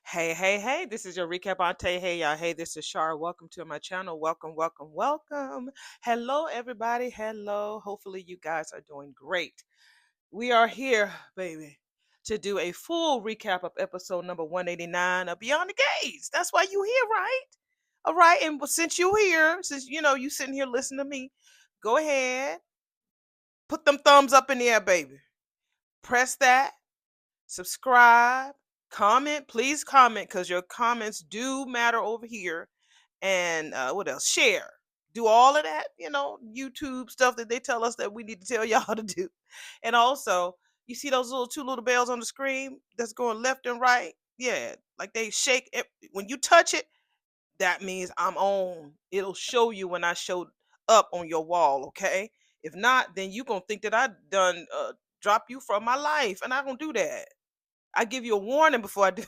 Hey, hey, hey, this is your recap Auntie. Hey, y'all. Hey, this is Shar. Welcome to my channel. Welcome, welcome, welcome. Hello, everybody. Hello. Hopefully, you guys are doing great. We are here, baby, to do a full recap of episode number 189 of Beyond the Gates. That's why you here, right? All right. And since you here, since you sitting here listening to me, go ahead, put them thumbs up in the air, baby. Press that, subscribe, comment, please comment because your comments do matter over here. And what else? Share. Do all of that, YouTube stuff that they tell us that we need to tell y'all to do. And also, you see those two little bells on the screen that's going left and right? Yeah, like they shake. When you touch it, that means I'm on. It'll show you when I showed up on your wall, okay? If not, then you gonna think that I done drop you from my life, and I don't do that. I give you a warning before I do.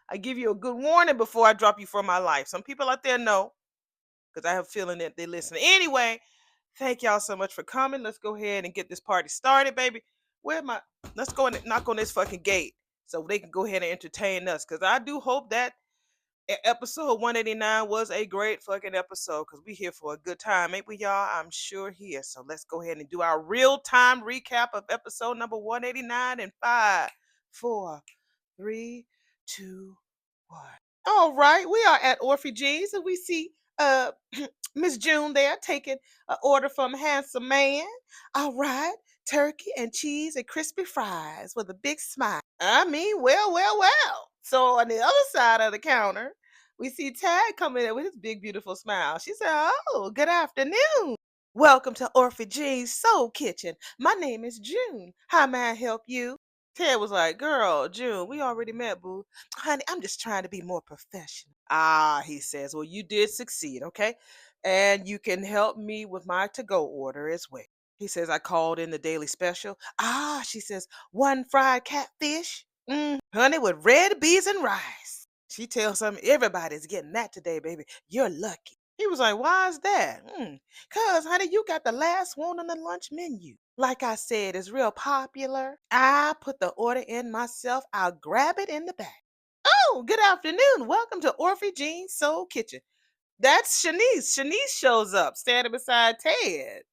I give you a good warning before I drop you from my life. Some people out there know because I have a feeling that they listen. Anyway, thank y'all so much for coming. Let's go ahead and get this party started, baby. Where my Let's go and knock on this fucking gate so they can go ahead and entertain us. Cause I do hope that episode 189 was a great fucking episode because we here for a good time, ain't we, y'all? I'm sure here. So let's go ahead and do our real time recap of episode number 189 in 5, 4, 3, 2, 1. All right, we are at Orphy G's and we see uh Miss June there taking an order from Handsome Man. All right, turkey and cheese and crispy fries with a big smile. I mean, well, well, well. So on the other side of the counter, we see Tag coming in with his big, beautiful smile. She said, "Oh, good afternoon. Welcome to Orphy G's Soul Kitchen. My name is June. How may I help you?" Ted was like, "Girl, June, we already met, boo. Honey, I'm just trying to be more professional." Ah, he says, "Well, you did succeed, okay? And you can help me with my to-go order as well." He says, "I called in the daily special." Ah, she says, "One fried catfish, honey, with red beans and rice." She tells him, "Everybody's getting that today, baby. You're lucky." He was like, "Why is that?" "Cause, honey, you got the last one on the lunch menu. Like I said, it's real popular. I put the order in myself. I'll grab it in the back." Oh, good afternoon. Welcome to Orphy Jean's Soul Kitchen. That's Shanice. Shanice shows up standing beside Ted.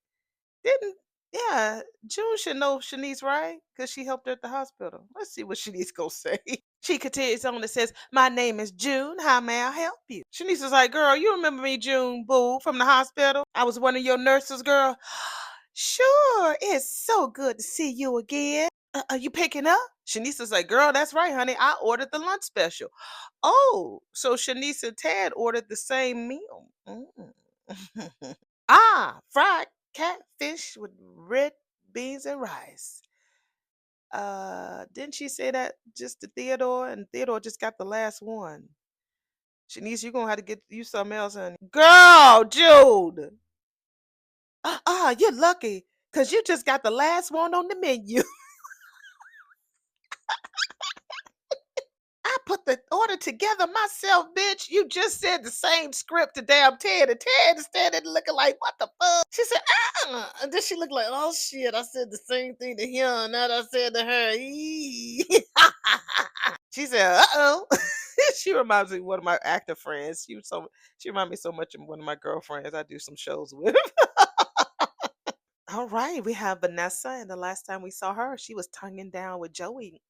Didn't Yeah, June should know Shanice, right? Because she helped her at the hospital. Let's see what Shanice gonna say. She continues on and says, "My name is June. How may I help you?" Shanice is like, "Girl, you remember me, June, boo, from the hospital? I was one of your nurses, girl." "Sure, it's so good to see you again. Are you picking up?" Shanice is like, "Girl, that's right, honey. I ordered the lunch special." Oh, so Shanice and Ted ordered the same meal. Ah, fried catfish with red beans and rice. Didn't she say that just to Theodore? And Theodore just got the last one. Shanice, you're gonna have to get you something else, honey. Girl, Jude. You're lucky. Cause you just got the last one on the menu. I put the order together myself, bitch. You just said the same script to damn Ted, and Ted is standing looking like, what the fuck? She said, And then she looked like, oh shit, I said the same thing to him. Now that I said to her, "Eee." She said, uh-oh. She reminds me of one of my actor friends. She reminds me so much of one of my girlfriends I do some shows with. All right, we have Vanessa, and the last time we saw her, she was tonguing down with Joey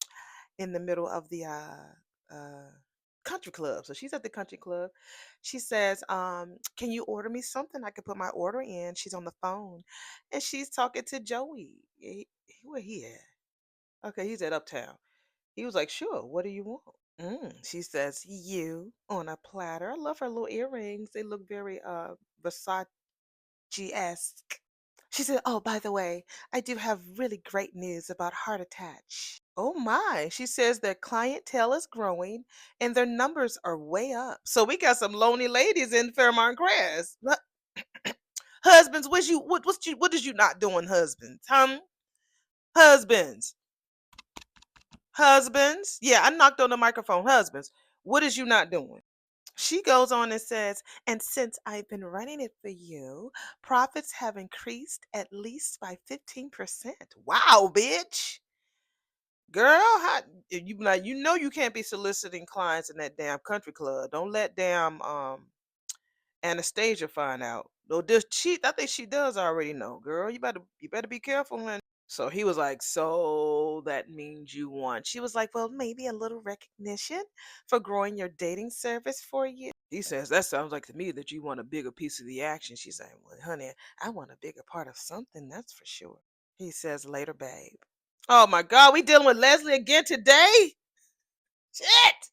in the middle of the uh country club. So she's at the country club. She says, "Can you order me something? I can put my order in." She's on the phone and she's talking to Joey. Where he at? Okay, he's at Uptown. He was like, "Sure, what do you want?" She says, "You on a platter." I love her little earrings. They look very Versace-esque. She said, "Oh, by the way, I do have really great news about Heart Attach." Oh my. She says their clientele is growing and their numbers are way up. So we got some lonely ladies in Fairmont Crest. Husbands, what is you not doing, husbands? Husbands. Husbands. Yeah, I knocked on the microphone. Husbands, what is you not doing? She goes on and says, "And since I've been running it for you, profits have increased at least by 15%. Wow, bitch. Girl, how you like you know you can't be soliciting clients in that damn country club. Don't let damn Anastasia find out. Though this she I think she does already know, girl. You better be careful, man. So he was like, so that means you want. She was like, well, maybe a little recognition for growing your dating service for you. He says, that sounds like to me that you want a bigger piece of the action. She's saying, well, honey, I want a bigger part of something, that's for sure. He says, later, babe. Oh my God, we dealing with Leslie again today? Shit.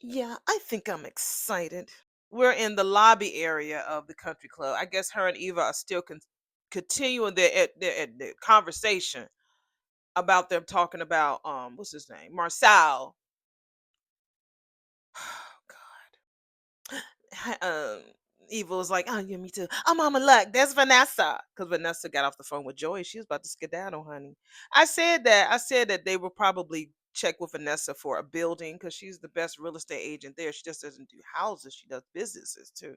Yeah, I think I'm excited. We're in the lobby area of the country club. I guess her and Eva are still continuing their conversation about them talking about what's his name, Marcel. um Eva was like, oh yeah, me too. Oh mama, look, there's Vanessa. Because Vanessa got off the phone with Joy. She was about to skedaddle, honey. I said that they will probably check with Vanessa for a building because she's the best real estate agent there. She just doesn't do houses, she does businesses too.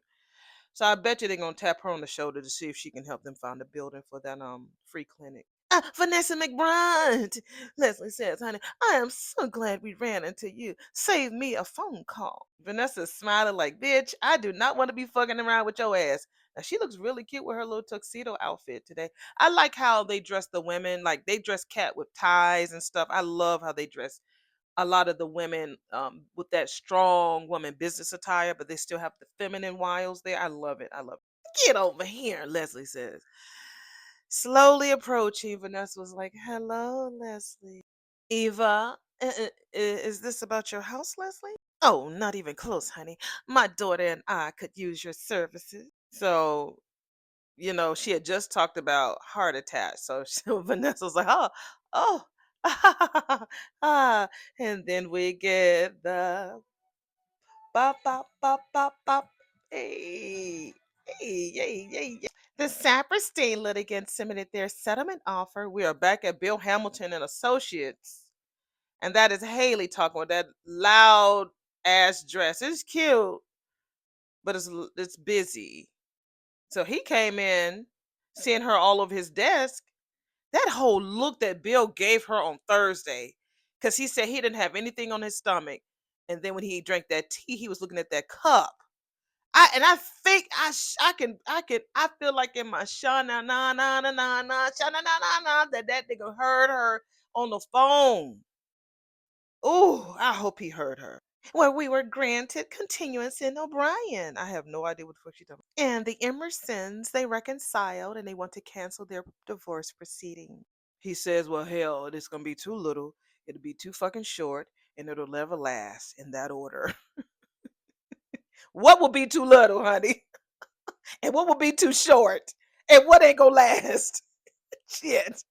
So I bet you they're gonna tap her on the shoulder to see if she can help them find a building for that free clinic. Vanessa McBride. Leslie says, honey, I am so glad we ran into you. Save me a phone call. Vanessa's smiling like, bitch, I do not want to be fucking around with your ass. Now she looks really cute with her little tuxedo outfit today. I like how they dress the women, like they dress Cat with ties and stuff. I love how they dress a lot of the women with that strong woman business attire, but they still have the feminine wiles there. I love it. I love it. Get over here, Leslie says. Slowly approaching, Vanessa was like, hello, Leslie. Eva, is this about your house, Leslie? Oh, not even close, honey. My daughter and I could use your services. So, she had just talked about heart attack. So, Vanessa was like, oh, ah. And then we get the bop, bop, bop, bop, bop. Hey, hey, hey, hey, hey. The Saperstein litigants submitted their settlement offer. We are back at Bill Hamilton and Associates. And that is Haley talking with that loud ass dress. It's cute, but it's busy. So he came in, seeing her all over his desk. That whole look that Bill gave her on Thursday, because he said he didn't have anything on his stomach. And then when he drank that tea, he was looking at that cup. I think I feel like in my shana na na na na na shana na na na that nigga heard her on the phone. Ooh, I hope he heard her. Where we were granted continuance in O'Brien. I have no idea what the fuck she's talking about. And the Emersons, they reconciled and they want to cancel their divorce proceeding. He says, well, hell, it's gonna be too little, it'll be too fucking short, and it'll never last in that order. What will be too little, honey? And what will be too short? And what ain't gonna last? Shit.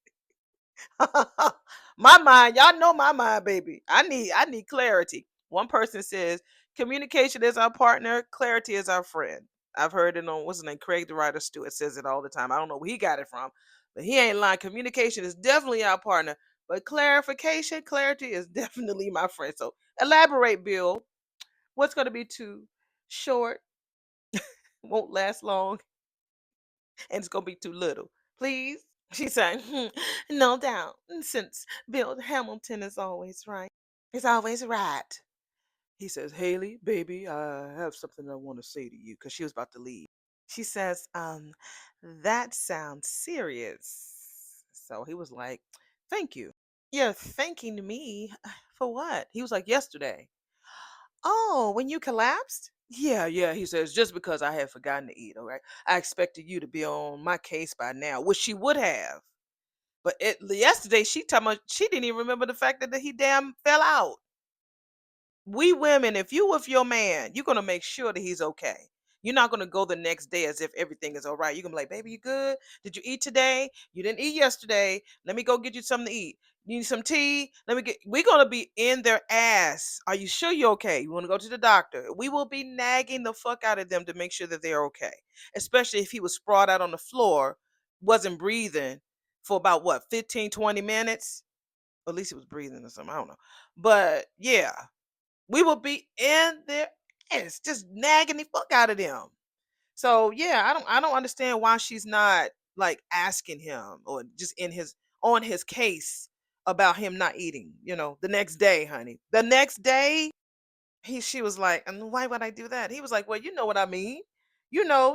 My mind, y'all know my mind, baby. I need clarity. One person says communication is our partner, clarity is our friend. I've heard it on what's his name, Craig the Writer Stewart says it all the time. I don't know where he got it from, but he ain't lying. Communication is definitely our partner, but clarity is definitely my friend. So elaborate, Bill. What's gonna be too short, won't last long, and it's gonna be too little. Please. She said, no doubt, since Bill Hamilton is always right. He's always right. He says, Haley, baby, I have something I want to say to you because she was about to leave. She says, that sounds serious. So he was like, thank you. You're thanking me for what? He was like, yesterday. Oh, when you collapsed? Yeah, yeah. He says, just because I had forgotten to eat, all right? I expected you to be on my case by now, which she would have. But yesterday she told me she didn't even remember the fact that he damn fell out. We women, if you with your man, you're gonna make sure that he's okay. You're not gonna go the next day as if everything is all right. You're gonna be like, baby, you good? Did you eat today? You didn't eat yesterday. Let me go get you something to eat. You need some tea? Let me get we're gonna be in their ass. Are you sure you're okay? You wanna go to the doctor? We will be nagging the fuck out of them to make sure that they're okay. Especially if he was sprawled out on the floor, wasn't breathing for about what, 15, 20 minutes? At least he was breathing or something. I don't know. But yeah, we will be in their ass, just nagging the fuck out of them. So yeah, I don't understand why she's not. like asking him or just in his on his case about him not eating, the next day, honey. The next day, she was like, "And why would I do that?" He was like, "Well, you know what I mean.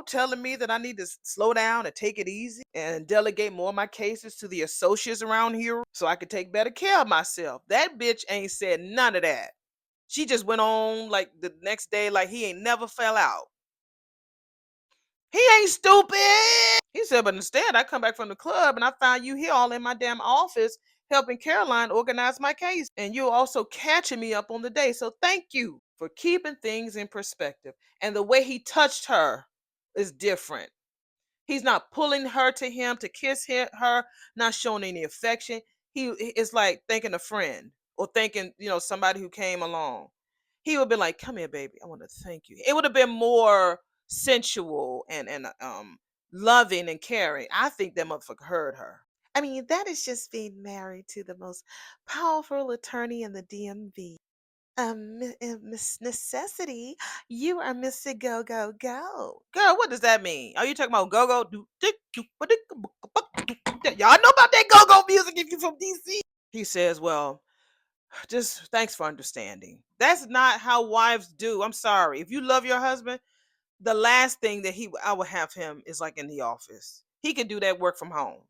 Telling me that I need to slow down and take it easy and delegate more of my cases to the associates around here so I could take better care of myself." That bitch ain't said none of that. She just went on like the next day, like he ain't never fell out. He ain't stupid. He said, "But instead, I come back from the club and I found you here all in my damn office helping Caroline organize my case. And you're also catching me up on the day. So thank you for keeping things in perspective." And the way he touched her is different. He's not pulling her to him to kiss her, not showing any affection. It's like thanking a friend or thanking, somebody who came along. He would be like, "Come here, baby. I want to thank you." It would have been more sensual and loving and caring. I think that motherfucker heard her. I mean, that is just being married to the most powerful attorney in the DMV. Miss Necessity, you are Mr. Go Go Go. Girl, what does that mean? Are you talking about go go? Y'all know about that go go music if you're from DC. He says, "Well, just thanks for understanding." That's not how wives do. I'm sorry. If you love your husband, the last thing that I would have him is like in the office. He can do that work from home.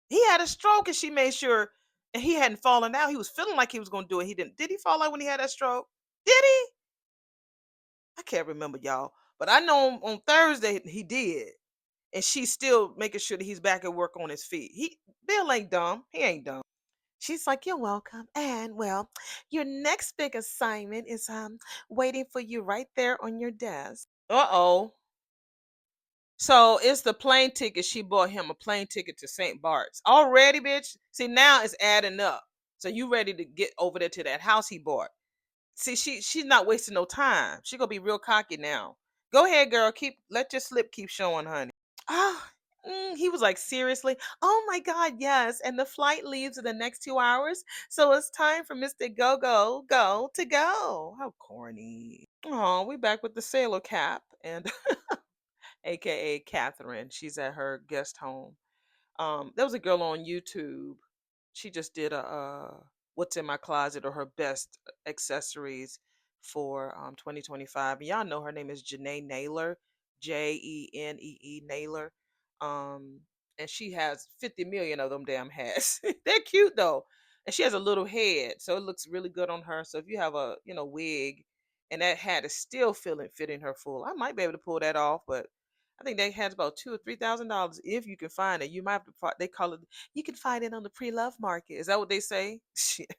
He had a stroke and she made sure, and he hadn't fallen out. He was feeling like he was going to do it. He didn't. Did he fall out when he had that stroke? Did he? I can't remember, y'all. But I know on Thursday he did. And she's still making sure that he's back at work on his feet. Bill ain't dumb. He ain't dumb. She's like, "You're welcome. And well, your next big assignment is waiting for you right there on your desk." Uh-oh. So it's the plane ticket. She bought him a plane ticket to St. Bart's. Already, bitch. See, now it's adding up. So you ready to get over there to that house he bought. See, she's not wasting no time. She gonna be real cocky now. Go ahead, girl. Let your slip keep showing, honey. Oh, he was like, "Seriously? Oh my God, yes. And the flight leaves in the next 2 hours. So it's time for Mr. Go Go Go to go." How corny. Oh, we back with the sailor cap and aka Catherine. She's at her guest home. There was a girl on YouTube. She just did a what's in my closet or her best accessories for 2025. And y'all know her name is Janae Naylor, Jenee Naylor. Um, and she has 50 million of them damn hats. They're cute though. And she has a little head, so it looks really good on her. So if you have a wig and that hat is still fitting her full, I might be able to pull that off, but I think they had about $2,000 or $3,000 if you can find it. You might have to. They call it. You can find it on the pre-love market. Is that what they say? Shit.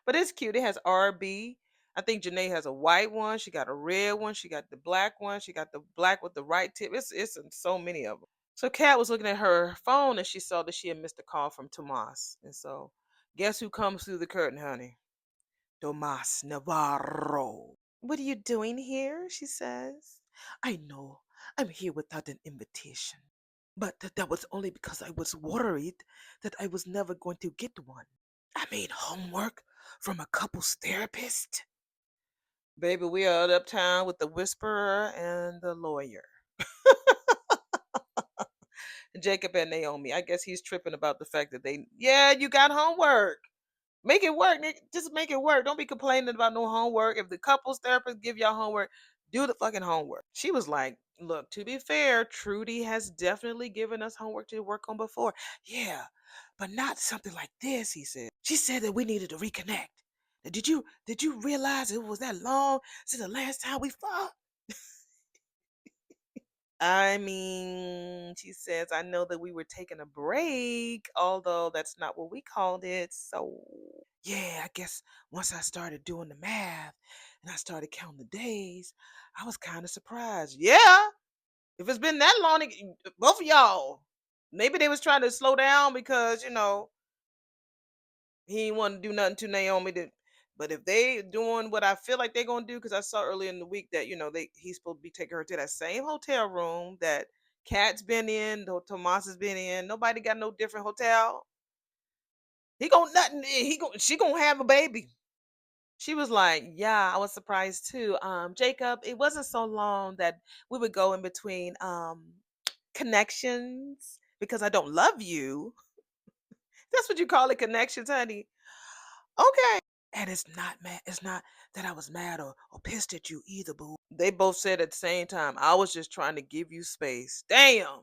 But it's cute. It has RB. I think Janae has a white one. She got a red one. She got the black one. She got the black with the right tip. It's in so many of them. So Kat was looking at her phone and she saw that she had missed a call from Tomas. And so, guess who comes through the curtain, honey? Tomas Navarro. "What are you doing here?" she says. "I know. I'm here without an invitation. But that was only because I was worried that I was never going to get one. I made homework from a couples therapist." Baby, we are uptown with the whisperer and the lawyer. Jacob and Naomi. I guess he's tripping about the fact that yeah, you got homework. Make it work, nigga. Just make it work. Don't be complaining about no homework. If the couples therapist give y'all homework, do the fucking homework. She was like, "Look, to be fair, Trudy has definitely given us homework to work on before." "Yeah, but not something like this," he said. "She said that we needed to reconnect. Did you realize it was that long since the last time we fought?" "I mean," she says, "I know that we were taking a break, although that's not what we called it. So, yeah, I guess once I started doing the math and I started counting the days, I was kind of surprised." Yeah, if it's been that long, both of y'all, maybe they was trying to slow down because, he didn't want to do nothing to Naomi. But if they doing what I feel like they're gonna do, because I saw earlier in the week that he's supposed to be taking her to that same hotel room that Kat's been in, Tomas has been in. Nobody got no different hotel. He gonna nothing. She gonna have a baby. She was like, "Yeah, I was surprised too. Jacob, it wasn't so long that we would go in between connections. because I don't love you. That's what you call it, connections, honey. Okay. And it's not mad. It's not that I was mad or pissed at you either, boo. They both said at the same time, I was just trying to give you space. Damn.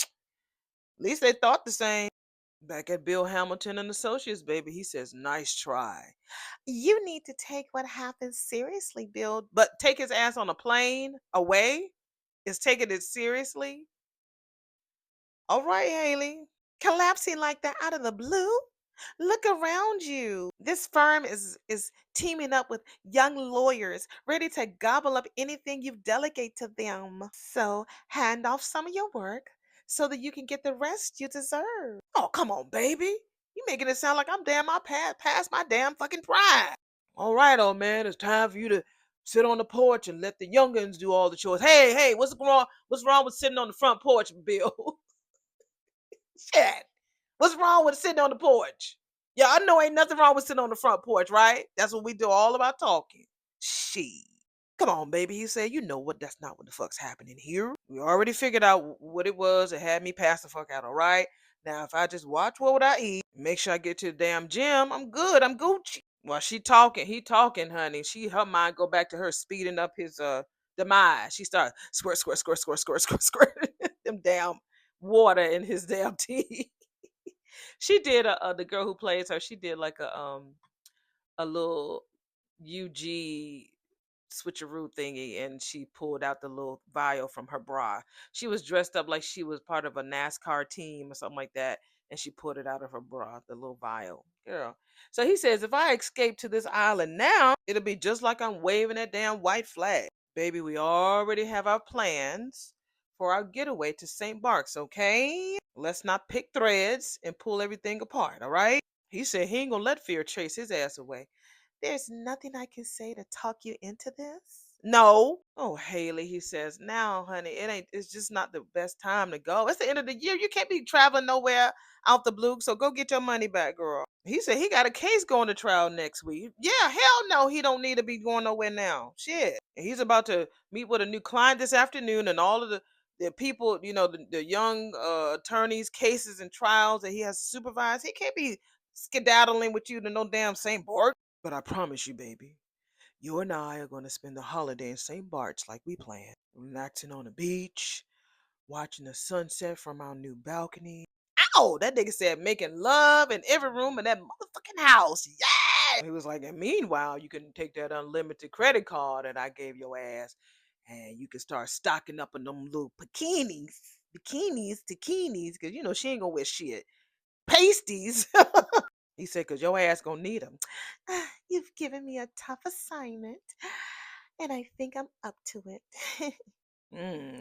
At least they thought the same. Back at Bill Hamilton and Associates, baby, he says, nice try. You need to take what happened seriously, Bill. But take his ass on a plane away is taking it seriously. All right, Haley. Collapsing like that out of the blue? Look around you. This firm is teaming up with young lawyers ready to gobble up anything you delegate to them. So hand off some of your work so that you can get the rest you deserve. Oh, come on, baby. You making it sound like I'm damn my past my damn fucking pride. All right, old man, it's time for you to sit on the porch and let the youngins do all the chores. Hey, hey, what's wrong? What's wrong with sitting on the front porch, Bill? Shit. What's wrong with sitting on the porch? Yeah, I know ain't nothing wrong with sitting on the front porch, right? That's what we do all about talking. She. Come on, baby. He said, you know what? That's not what the fuck's happening here. We already figured out what it was that had me pass the fuck out, all right? Now, if I just watch what I eat, make sure I get to the damn gym, I'm good. I'm Gucci. While she talking, he talking, honey. Her mind go back to her speeding up his demise. She started squirt, squirt, squirt, squirt, squirt, squirt, squirt. Them damn water in his damn tea. She did the girl who plays her. She did like a little UG switcheroo thingy, and she pulled out the little vial from her bra. She was dressed up like she was part of a NASCAR team or something like that, and she pulled it out of her bra, the little vial. Girl. So he says, if I escape to this island now, it'll be just like I'm waving that damn white flag. Baby, we already have our plans for our getaway to St. Barks, okay? Let's not pick threads and pull everything apart, all right? He said he ain't gonna let fear chase his ass away. There's nothing I can say to talk you into this. No. Oh, Haley, he says, now, honey, it's just not the best time to go. It's the end of the year. You can't be traveling nowhere out the blue. So go get your money back, girl. He said he got a case going to trial next week. Yeah, hell no, he don't need to be going nowhere now. Shit. And he's about to meet with a new client this afternoon, and all of the people, the young attorneys, cases, and trials that he has to supervise. He can't be skedaddling with you to no damn St. Bart. But I promise you, baby, you and I are going to spend the holiday in St. Bart's like we planned. Relaxing on the beach, watching the sunset from our new balcony. Ow! That nigga said making love in every room in that motherfucking house. Yeah! He was like, and meanwhile, you can take that unlimited credit card that I gave your ass, and you can start stocking up on them little bikinis, because, she ain't going to wear shit. Pasties. He said, because your ass going to need them. You've given me a tough assignment, and I think I'm up to it.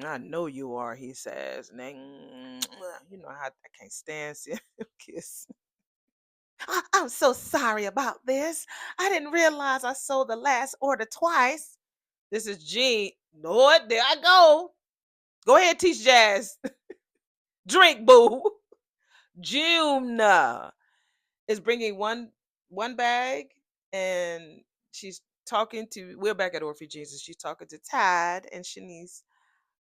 I know you are, he says. And then, you know how I can't stand seeing him kiss. I'm so sorry about this. I didn't realize I sold the last order twice. This is Jean. Lord, there I go. Go ahead, teach Jazz. Drink, boo. June is bringing one bag, and she's talking to. We're back at Orphe Jesus. She's talking to Tad and Shanice.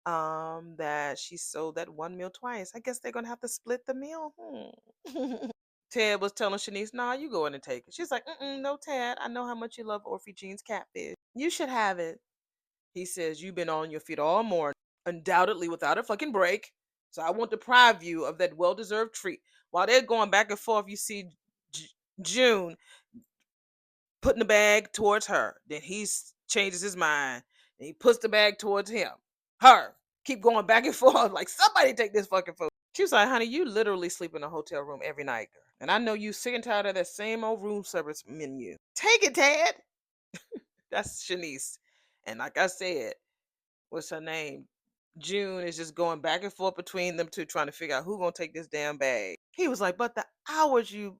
That she sold that one meal twice. I guess they're gonna have to split the meal. Ted was telling Shanice, "Nah, you go in and take it." She's like, "No, Tad. I know how much you love Orphe Jean's catfish. You should have it." He says, "You've been on your feet all morning, undoubtedly without a fucking break. So I won't deprive you of that well-deserved treat." While they're going back and forth, you see J- June putting the bag towards her. Then changes his mind and he puts the bag towards him. Her. Keep going back and forth like, somebody take this fucking food. She was like, honey, you literally sleep in a hotel room every night, girl. And I know you sick and tired of that same old room service menu. Take it, Tad. That's Shanice. And like I said, what's her name? June is just going back and forth between them two, trying to figure out who gonna take this damn bag. He was like, but the hours you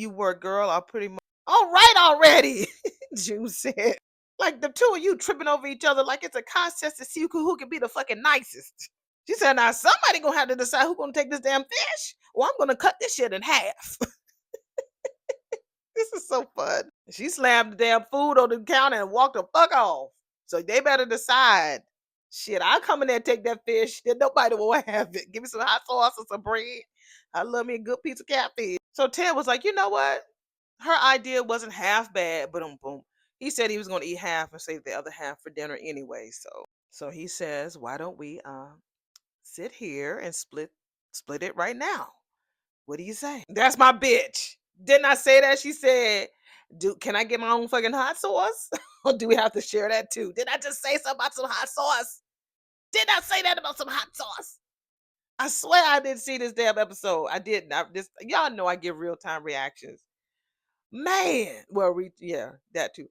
work, girl, are pretty much all right already. June said. Like the two of you tripping over each other like it's a contest to see who can be the fucking nicest. She said, now somebody gonna have to decide who's gonna take this damn fish, or I'm gonna cut this shit in half. This is so fun. She slammed the damn food on the counter and walked the fuck off. So they better decide Shit, I'll come in there and take that fish. Then nobody will have it. Give me some hot sauce and some bread. I love me a good piece of catfish. So Ted was like, you know what? Her idea wasn't half bad, but boom. He said he was going to eat half and save the other half for dinner anyway. So he says, why don't we sit here and split it right now? What do you say? That's my bitch. Didn't I say that? She said, can I get my own fucking hot sauce? Or do we have to share that too? Did I just say something about some hot sauce? Did I say that about some hot sauce? I swear I didn't see this damn episode. I didn't. Y'all know I give real time reactions. Man, well, yeah, that too.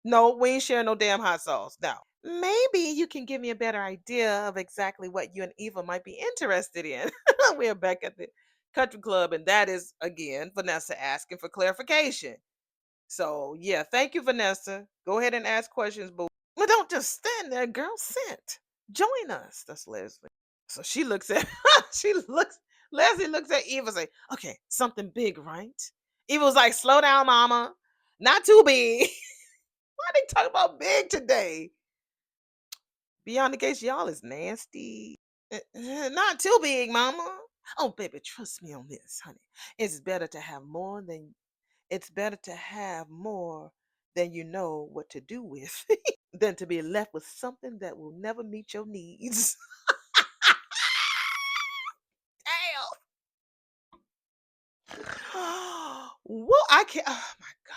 No, we ain't sharing no damn hot sauce. No. Maybe you can give me a better idea of exactly what you and Eva might be interested in. We're back at the country club, and that is again Vanessa asking for clarification. So yeah, thank you, Vanessa. Go ahead and ask questions, boo. But don't just stand there, girl. Sit. Join us. That's Leslie. So she looks at Leslie looks at Eva and say, okay, something big, right? Eva was like, slow down, mama. Not too big. Why they talking about big today? Beyond the case, y'all is nasty. Not too big, mama. Oh, baby, trust me on this, honey. It's better to have more than it's better to have more than you know what to do with than to be left with something that will never meet your needs. Damn. Well, I can't. Oh my God.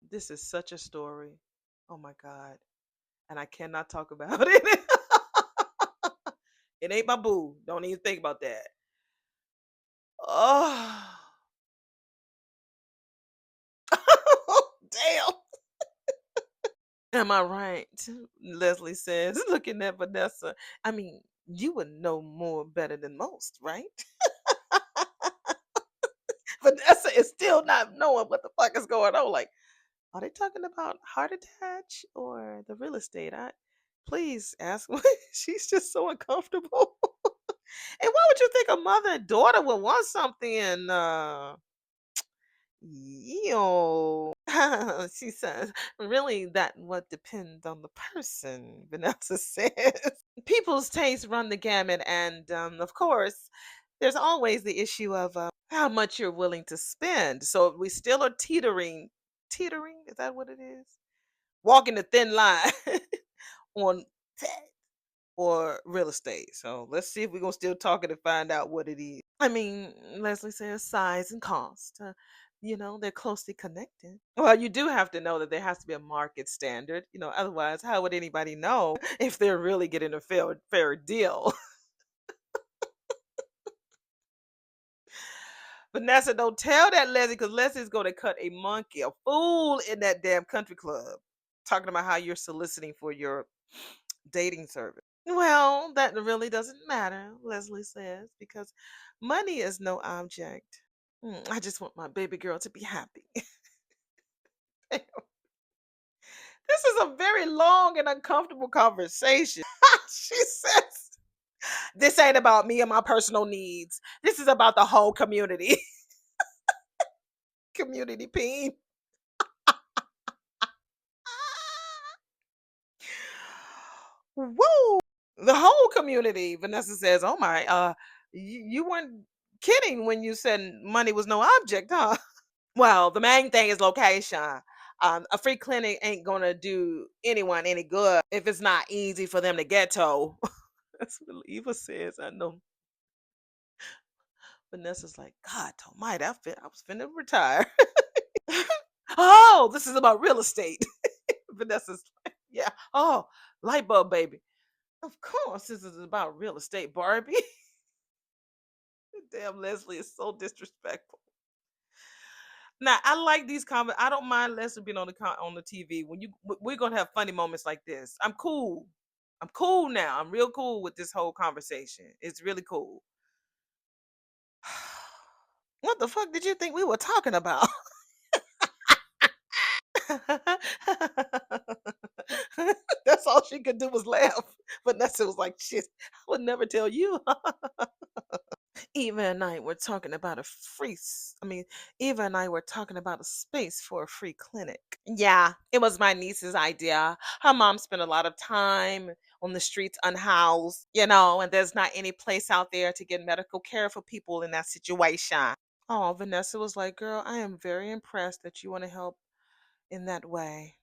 This is such a story. Oh my God. And I cannot talk about it. It ain't my boo. Don't even think about that. Oh. Damn. Am I right? Leslie says, looking at Vanessa. I mean, you would know more better than most, right? Vanessa is still not knowing what the fuck is going on. Like, are they talking about heart attach or the real estate? Please ask. She's just so uncomfortable. And why would you think a mother and daughter would want something? Yo, she says, really, that would depend on the person, Vanessa says. People's tastes run the gamut, and of course, there's always the issue of how much you're willing to spend. So we still are teetering, is that what it is? Walking the thin line on that or real estate. So let's see if we're gonna still talk it and find out what it is. I mean, Leslie says size and cost. They're closely connected. Well, you do have to know that there has to be a market standard. Otherwise, how would anybody know if they're really getting a fair deal? Vanessa, don't tell that Leslie, because Leslie's going to cut a monkey, a fool in that damn country club, talking about how you're soliciting for your dating service. Well, that really doesn't matter, Leslie says, because money is no object. I just want my baby girl to be happy. This is a very long and uncomfortable conversation. She says, this ain't about me and my personal needs. This is about the whole community. Community peen. Woo! The whole community. Vanessa says, "Oh my, you weren't kidding when you said money was no object, huh?" Well, the main thing is location. A free clinic ain't gonna do anyone any good if it's not easy for them to get to. That's what Eva says. I know. Vanessa's like, God almighty, I was finna retire. Oh, this is about real estate. Vanessa's like, yeah. Oh, light bulb baby. Of course, this is about real estate, Barbie. Damn, Leslie is so disrespectful. Now, I like these comments. I don't mind Leslie being on the TV. We're gonna have funny moments like this. I'm cool. I'm cool now. I'm real cool with this whole conversation. It's really cool. What the fuck did you think we were talking about? That's all she could do was laugh. Vanessa was like, shit, I would never tell you. Eva and I were talking about a I mean, Eva and I were talking about a space for a free clinic. Yeah, it was my niece's idea. Her mom spent a lot of time on the streets unhoused, and there's not any place out there to get medical care for people in that situation. Oh, Vanessa was like, girl, I am very impressed that you want to help in that way.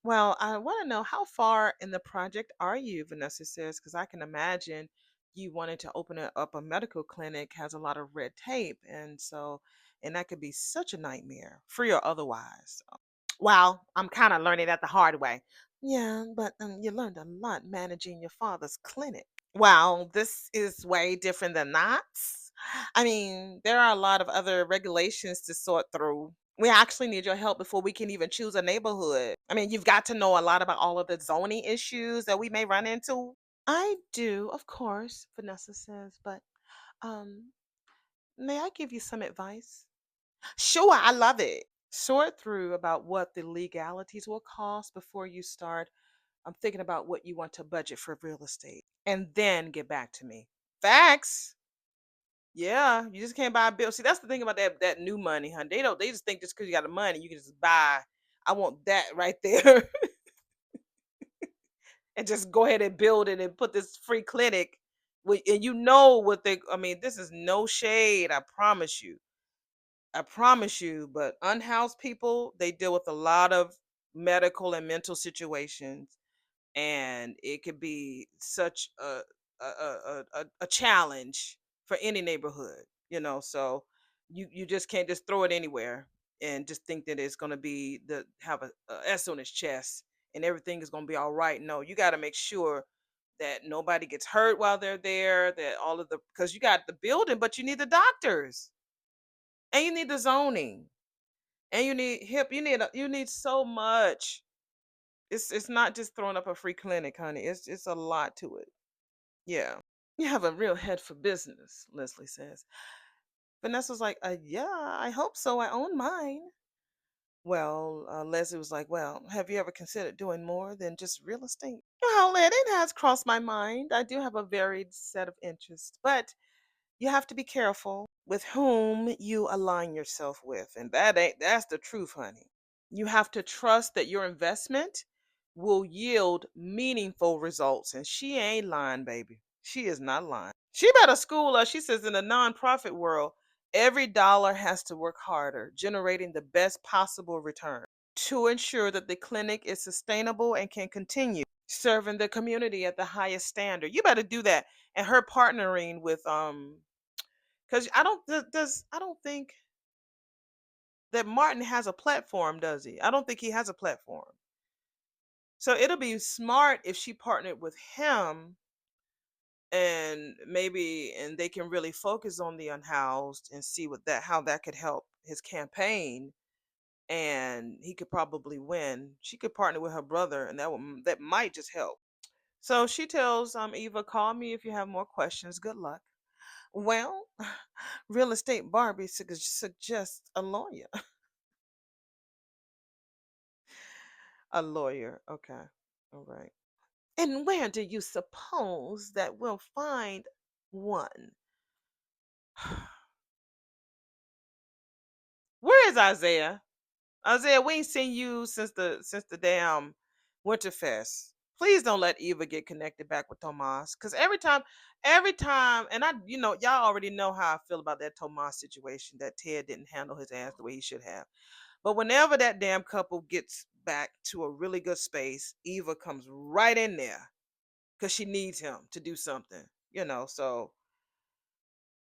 Well, I want to know how far in the project are you, Vanessa says, because I can imagine you wanting to open up a medical clinic has a lot of red tape. And that could be such a nightmare, free or otherwise. Well, I'm kind of learning that the hard way. Yeah, but you learned a lot managing your father's clinic. Well, this is way different than that. I mean, there are a lot of other regulations to sort through. We actually need your help before we can even choose a neighborhood. I mean, you've got to know a lot about all of the zoning issues that we may run into. I do, of course, Vanessa says, but um, may I give you some advice? Sure, I love it. Sort through about what the legalities will cost before you start. I'm thinking about what you want to budget for real estate and then get back to me. Facts. Yeah, you just can't buy a bill. See, that's the thing about that new money, huh? They just think just because you got the money, you can just buy. I want that right there. And just go ahead and build it and put this free clinic and you know what they I mean, this is no shade, I promise you. I promise you, but unhoused people, they deal with a lot of medical and mental situations, and it could be such a challenge for any neighborhood, so you just can't just throw it anywhere and just think that it's going to be the have a S on its chest and everything is going to be all right. No, you got to make sure that nobody gets hurt while they're there, that all of the because you got the building, but you need the doctors and you need the zoning and you need you need so much. It's not just throwing up a free clinic, honey. It's a lot to it. Yeah. You have a real head for business, Leslie says. Vanessa's like, yeah, I hope so. I own mine. Well, Leslie was like, well, have you ever considered doing more than just real estate? Well, it has crossed my mind. I do have a varied set of interests, but you have to be careful with whom you align yourself with. And that's the truth, honey. You have to trust that your investment will yield meaningful results. And she ain't lying, baby. She is not lying. She better school us. She says in the nonprofit world, every dollar has to work harder, generating the best possible return to ensure that the clinic is sustainable and can continue serving the community at the highest standard. You better do that. And her partnering with because I don't think that Martin has a platform, does he? I don't think he has a platform. So it'll be smart if she partnered with him and they can really focus on the unhoused and see what that how that could help his campaign and he could probably win. She could partner with her brother and that might just help. So she tells Eva, call me if you have more questions. Good luck. Well, real estate Barbie suggests a lawyer. A lawyer. Okay. All right. And where do you suppose that we'll find one? Where is Isaiah? Isaiah, we ain't seen you since the damn Winterfest. Please don't let Eva get connected back with Tomas. Cause every time, and y'all already know how I feel about that Tomas situation, that Ted didn't handle his ass the way he should have. But whenever that damn couple gets back to a really good space, Eva comes right in there because she needs him to do something. So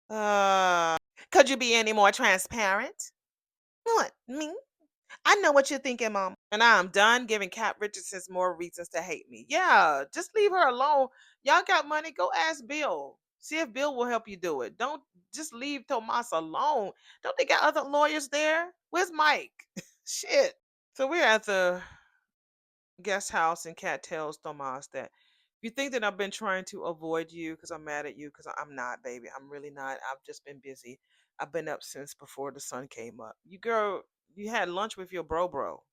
could you be any more transparent? What, me? I know what you're thinking, Mom. And I'm done giving Cat Richardson's more reasons to hate me. Yeah, just leave her alone. Y'all got money, go ask Bill. See if Bill will help you do it. Don't just leave Tomas alone. Don't they got other lawyers there? Where's Mike? Shit. So we're at the guest house, and Kat tells Tomas that if you think that I've been trying to avoid you because I'm mad at you, because I'm not, baby. I'm really not. I've just been busy. I've been up since before the sun came up. You had lunch with your bro.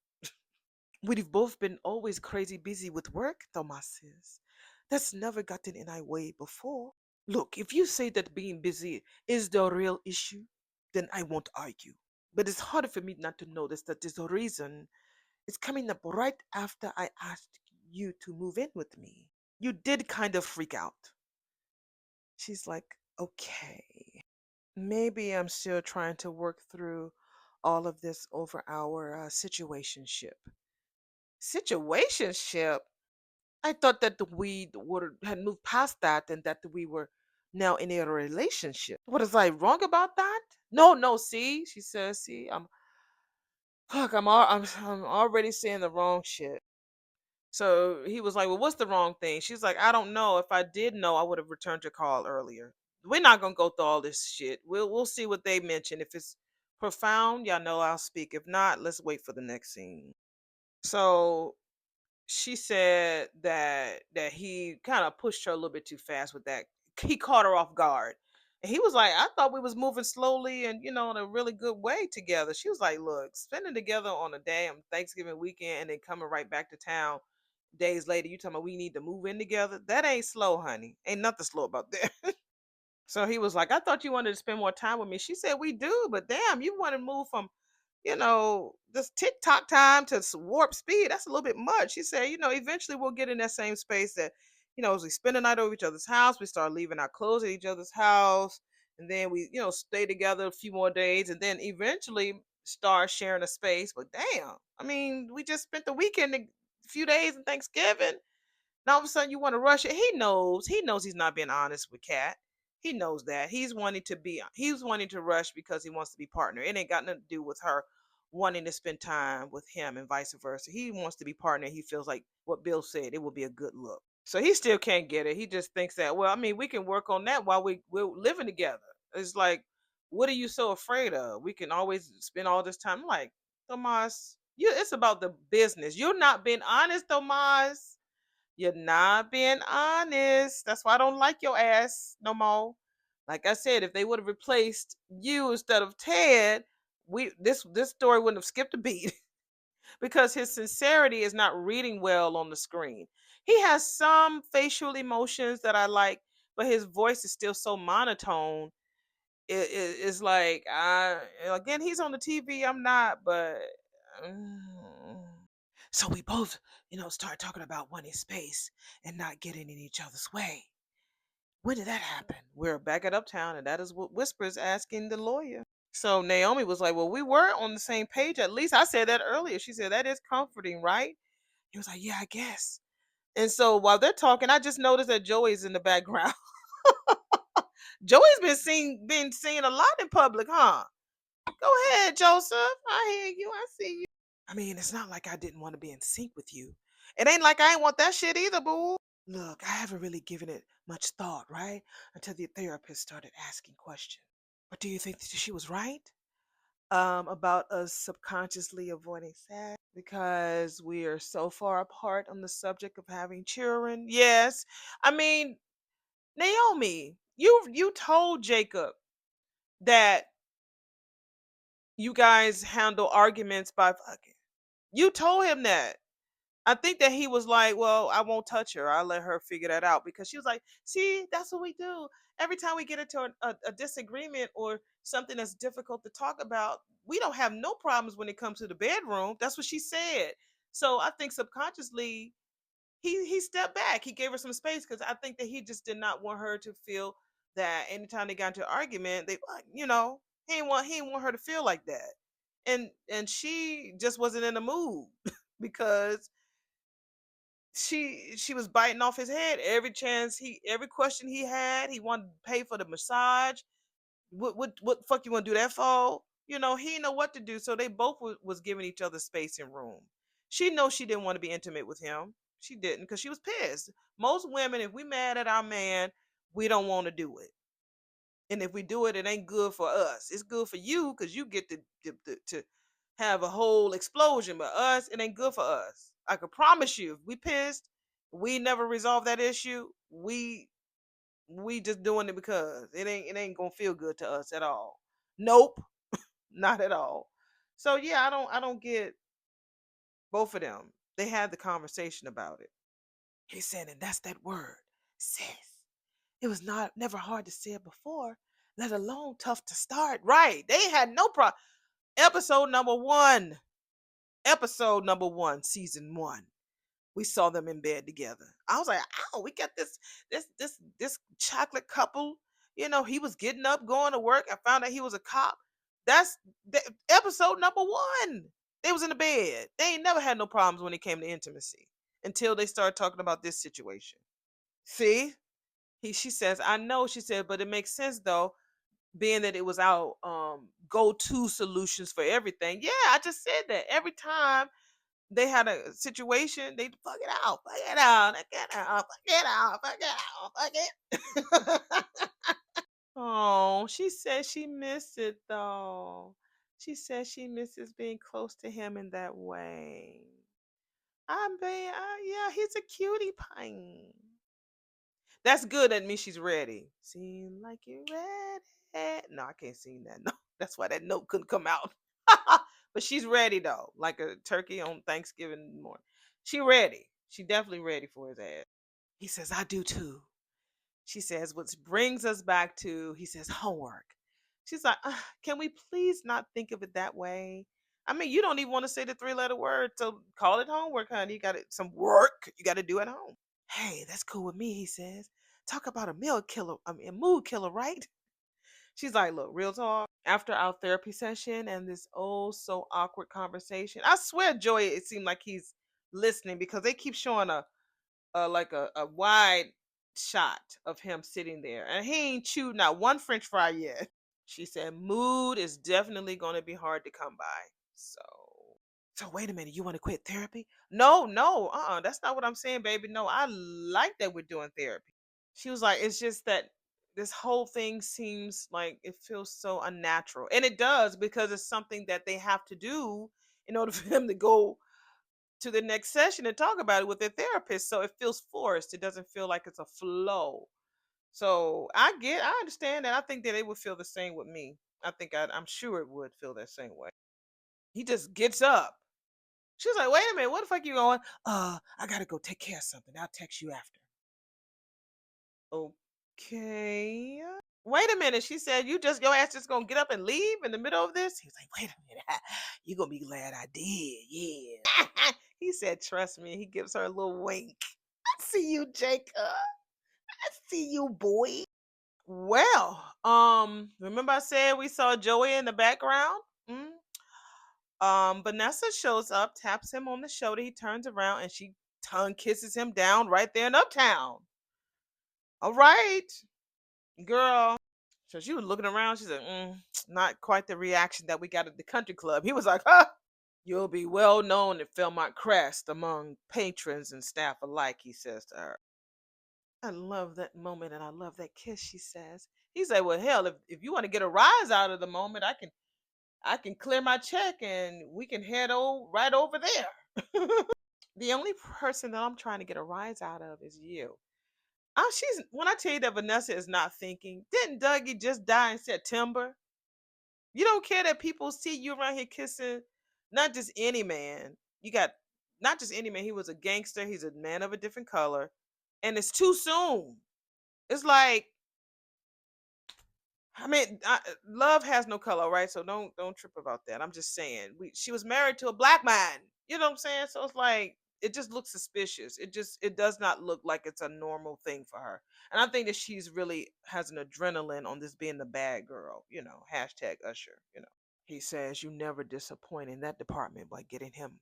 We've both been always crazy busy with work, Tomas says. That's never gotten in our way before. Look, if you say that being busy is the real issue, then I won't argue. But it's harder for me not to notice that there's a reason. It's coming up right after I asked you to move in with me. You did kind of freak out. She's like, okay, maybe I'm still trying to work through all of this over our situationship. Situationship? I thought that we were had moved past that and that we were now in a relationship. What is I wrong about that? No, no. See, she says. See, fuck. I'm already saying the wrong shit. So he was like, "Well, what's the wrong thing?" She's like, "I don't know. If I did know, I would have returned your call earlier. We're not gonna go through all this shit. We'll see what they mention. If it's profound, y'all know I'll speak. If not, let's wait for the next scene." So she said that he kind of pushed her a little bit too fast with that. He caught her off guard. And he was like, I thought we was moving slowly and in a really good way together. She was like, look, spending together on a damn Thanksgiving weekend and then coming right back to town days later, you talking about we need to move in together? That ain't slow, honey. Ain't nothing slow about that. So he was like, I thought you wanted to spend more time with me. She said, we do, but damn, you want to move from this TikTok time to warp speed. That's a little bit much. She said, eventually we'll get in that same space that, as we spend the night over each other's house, we start leaving our clothes at each other's house. And then we, stay together a few more days and then eventually start sharing a space. But damn, I mean, we just spent the weekend, a few days in Thanksgiving. And all of a sudden you want to rush it. He knows. He knows he's not being honest with Kat. He knows that. He's wanting to rush because he wants to be partner. It ain't got nothing to do with her wanting to spend time with him and vice versa. He wants to be partner. He feels like what Bill said, it will be a good look. So he still can't get it. He just thinks that, well, I mean, we can work on that while we're living together. It's like, what are you so afraid of? We can always spend all this time. I'm like, Tomas, it's about the business. You're not being honest, Tomas. You're not being honest. That's why I don't like your ass no more. Like I said, if they would have replaced you instead of Ted, this story wouldn't have skipped a beat because his sincerity is not reading well on the screen. He has some facial emotions that I like, but his voice is still so monotone. It's like again, he's on the TV. I'm not, but. mm. So we both, start talking about wanting space and not getting in each other's way. When did that happen? We're back at Uptown, and that is what Whisper's asking the lawyer. So Naomi was like, well, we were on the same page. At least I said that earlier. She said, that is comforting, right? He was like, yeah, I guess. And so while they're talking, I just noticed that Joey's in the background. Joey's been seen a lot in public, huh? Go ahead, Joseph. I hear you. I see you. I mean, it's not like I didn't want to be in sync with you. It ain't like I ain't want that shit either, boo. Look, I haven't really given it much thought, right? Until the therapist started asking questions. But do you think that she was right? About us subconsciously avoiding sex because we are so far apart on the subject of having children. Yes. I mean, Naomi, you told Jacob that you guys handle arguments by fucking. You told him that. I think that he was like, well, I won't touch her. I'll let her figure that out because she was like, see, that's what we do. Every time we get into a disagreement or something that's difficult to talk about, we don't have no problems when it comes to the bedroom. That's what she said. So I think subconsciously he stepped back. He gave her some space because I think that he just did not want her to feel that anytime they got into an argument, he didn't want her to feel like that. And she just wasn't in the mood because she was biting off his head every question he had. He wanted to pay for the massage. What the fuck you want to do that for? He didn't know what to do. So they both was giving each other space and room. She knows she didn't want to be intimate with him. She didn't because she was pissed. Most women, if we mad at our man, we don't want to do it. And if we do it, it ain't good for us. It's good for you because you get to have a whole explosion. But us, it ain't good for us. I can promise you, if we pissed, we never resolve that issue. We just doing it because it ain't gonna feel good to us at all. Nope, not at all. So yeah, I don't get both of them. They had the conversation about it. He said, and that's that word, sis. It was not never hard to say it before, let alone tough to start. Right. They had no problem. Episode number one. Episode number one, season one. We saw them in bed together. I was like, oh, we got this chocolate couple. You know, he was getting up, going to work. I found out he was a cop. That's episode number one. They was in the bed. They ain't never had no problems when it came to intimacy until they started talking about this situation. See, she says, I know. She said, but it makes sense though, being that it was our go-to solutions for everything. Yeah, I just said that every time they had a situation, they fuck it out, fuck it out, fuck it out, fuck it out, fuck it out, fuck it. Oh, she said she missed it though. She said she misses being close to him in that way. Yeah, he's a cutie pie. That's good. That means she's ready. Seem like you're ready. No, I can't sing that. No, that's why that note couldn't come out. But she's ready though, like a turkey on Thanksgiving morning. She ready. She definitely ready for his ass. He says, I do too. She says, which brings us back to, he says, homework. She's like, can we please not think of it that way? I mean, you don't even want to say the three-letter word, so call it homework, honey. You got it, some work you got to do at home. Hey, that's cool with me, he says. Talk about a meal killer, I mean, a mood killer, right? She's like, look, real talk. After our therapy session and this oh so awkward conversation, I swear, Joy, it seemed like he's listening because they keep showing a wide shot of him sitting there, and he ain't chewed not one French fry yet. She said, mood is definitely going to be hard to come by. So wait a minute, you want to quit therapy? No, no, that's not what I'm saying, baby. No, I like that we're doing therapy. She was like, it's just that this whole thing seems like it feels so unnatural. And it does because it's something that they have to do in order for them to go to the next session and talk about it with their therapist. So it feels forced. It doesn't feel like it's a flow. So I understand that. I think that it would feel the same with me. I'm sure it would feel that same way. He just gets up. She's like, wait a minute, what the fuck you going? I gotta go take care of something. I'll text you after. Okay. Wait a minute. She said, your ass just gonna get up and leave in the middle of this? He was like, wait a minute. You gonna be glad I did. Yeah. He said, trust me. He gives her a little wink. I see you, Jacob. I see you, boy. Well, remember I said we saw Joey in the background? Mm? Vanessa shows up, taps him on the shoulder. He turns around and she tongue kisses him down right there in Uptown. All right, girl. So she was looking around. She said, not quite the reaction that we got at the country club. He was like, huh, you'll be well known at Philmont Crest among patrons and staff alike, he says to her. I love that moment and I love that kiss, she says. He said, well, hell, if you want to get a rise out of the moment, I can clear my check and we can head right over there. The only person that I'm trying to get a rise out of is you. She's when I tell you that Vanessa is not thinking, didn't Dougie just die in September? You don't care that people see you around here kissing not just any man. You got not just any man, he was a gangster, he's a man of a different color, and it's too soon. It's like love has no color, right? So don't trip about that. I'm just saying, she was married to a black man. You know what I'm saying? So it's like it just looks suspicious. It does not look like it's a normal thing for her. And I think that she's really has an adrenaline on this being the bad girl. Hashtag Usher. He says you never disappoint in that department by getting him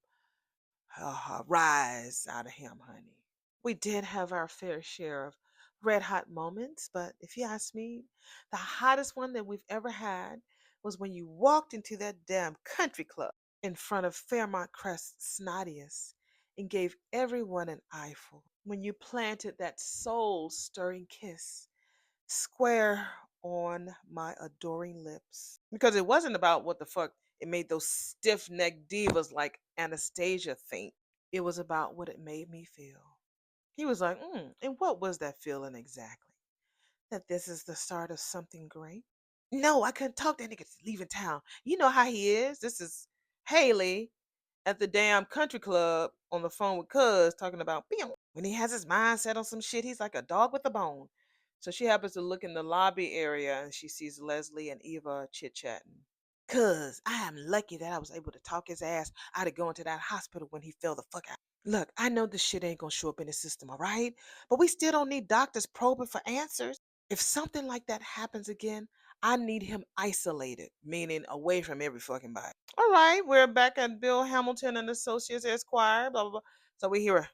a rise out of him, honey. We did have our fair share of red hot moments, but if you ask me, the hottest one that we've ever had was when you walked into that damn country club in front of Fairmont Crest's snottiest and gave everyone an eyeful. When you planted that soul stirring kiss square on my adoring lips. Because it wasn't about what the fuck it made those stiff necked divas like Anastasia think. It was about what it made me feel. He was like, and what was that feeling exactly? That this is the start of something great? No, I couldn't talk that nigga to leaving town. You know how he is. This is Haley at the damn country club on the phone with Cuz talking about when he has his mind set on some shit, he's like a dog with a bone. So she happens to look in the lobby area and she sees Leslie and Eva chit chatting. Cuz I am lucky that I was able to talk his ass out of going to that hospital when he fell the fuck out. Look, I know this shit ain't gonna show up in the system, all right? But we still don't need doctors probing for answers. If something like that happens again, I need him isolated, meaning away from every fucking body. All right, we're back at Bill Hamilton and Associates Esquire, blah, blah, blah. So we hear,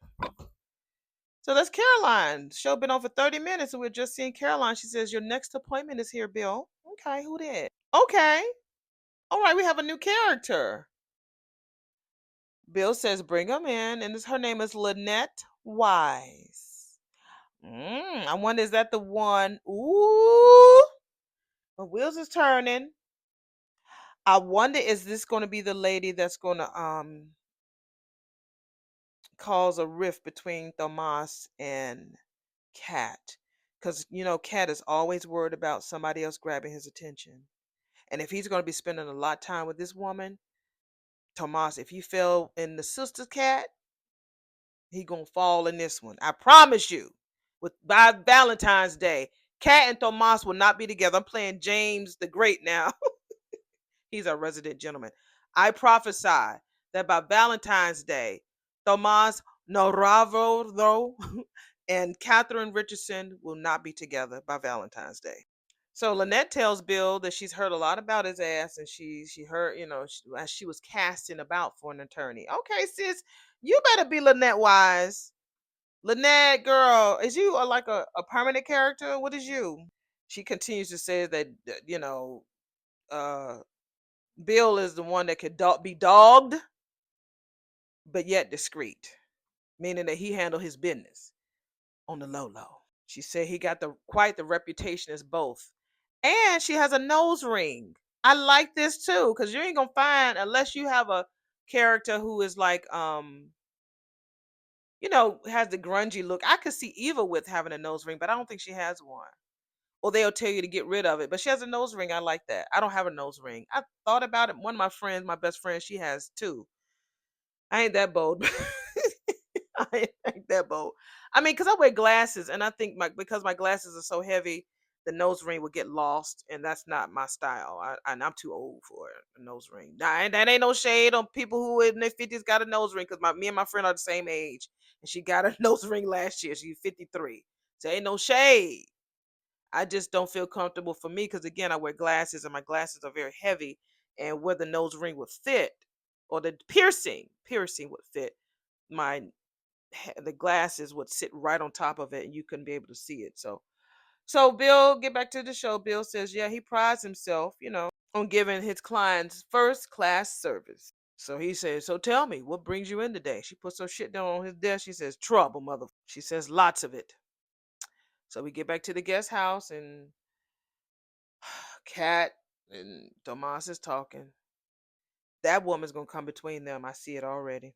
so that's Caroline. Show been on for 30 minutes and we're just seeing Caroline. She says, your next appointment is here, Bill. Okay, who did? Okay. All right, we have a new character. Bill says, bring him in. And her name is Lynette Wise. I wonder, is that the one? Ooh, my wheels is turning. I wonder, is this going to be the lady that's going to cause a rift between Tomas and Cat? Because, Cat is always worried about somebody else grabbing his attention. And if he's going to be spending a lot of time with this woman, Tomas, if he fell in the sister's Cat, he gonna fall in this one. I promise you. By Valentine's Day, Cat and Tomas will not be together. I'm playing James the Great now. He's our resident gentleman. I prophesy that by Valentine's Day, Tomas Noravro and Catherine Richardson will not be together by Valentine's Day. So Lynette tells Bill that she's heard a lot about his ass, and she heard, as she was casting about for an attorney. Okay, sis, you better be Lynette Wise. Lynette, girl, is you like a permanent character? What is you? She continues to say that uh, Bill is the one that could be dogged, but yet discreet, meaning that he handled his business on the low low. She said he got quite the reputation as both. And she has a nose ring. I like this too, because you ain't gonna find, unless you have a character who is like has the grungy look. I could see Eva with having a nose ring, but I don't think she has one. Or they'll tell you to get rid of it. But she has a nose ring. I like that. I don't have a nose ring. I thought about it. One of my friends, my best friend, she has two. I ain't that bold. I ain't that bold. I mean, because I wear glasses, and I think because my glasses are so heavy, the nose ring would get lost, and that's not my style. And I'm too old for a nose ring. Now, that ain't no shade on people who in their 50s got a nose ring, because me and my friend are the same age, and she got a nose ring last year. She's 53. So ain't no shade. I just don't feel comfortable for me because again, I wear glasses, and my glasses are very heavy, and where the nose ring would fit, or the piercing would fit, my the glasses would sit right on top of it and you couldn't be able to see it. So Bill, get back to the show. Bill says, yeah, he prides himself, on giving his clients first class service. So he says, so tell me, what brings you in today? She puts her shit down on his desk. She says, trouble, mother. She says, lots of it. So we get back to the guest house, and Kat and Tomas is talking. That woman's gonna come between them. I see it already.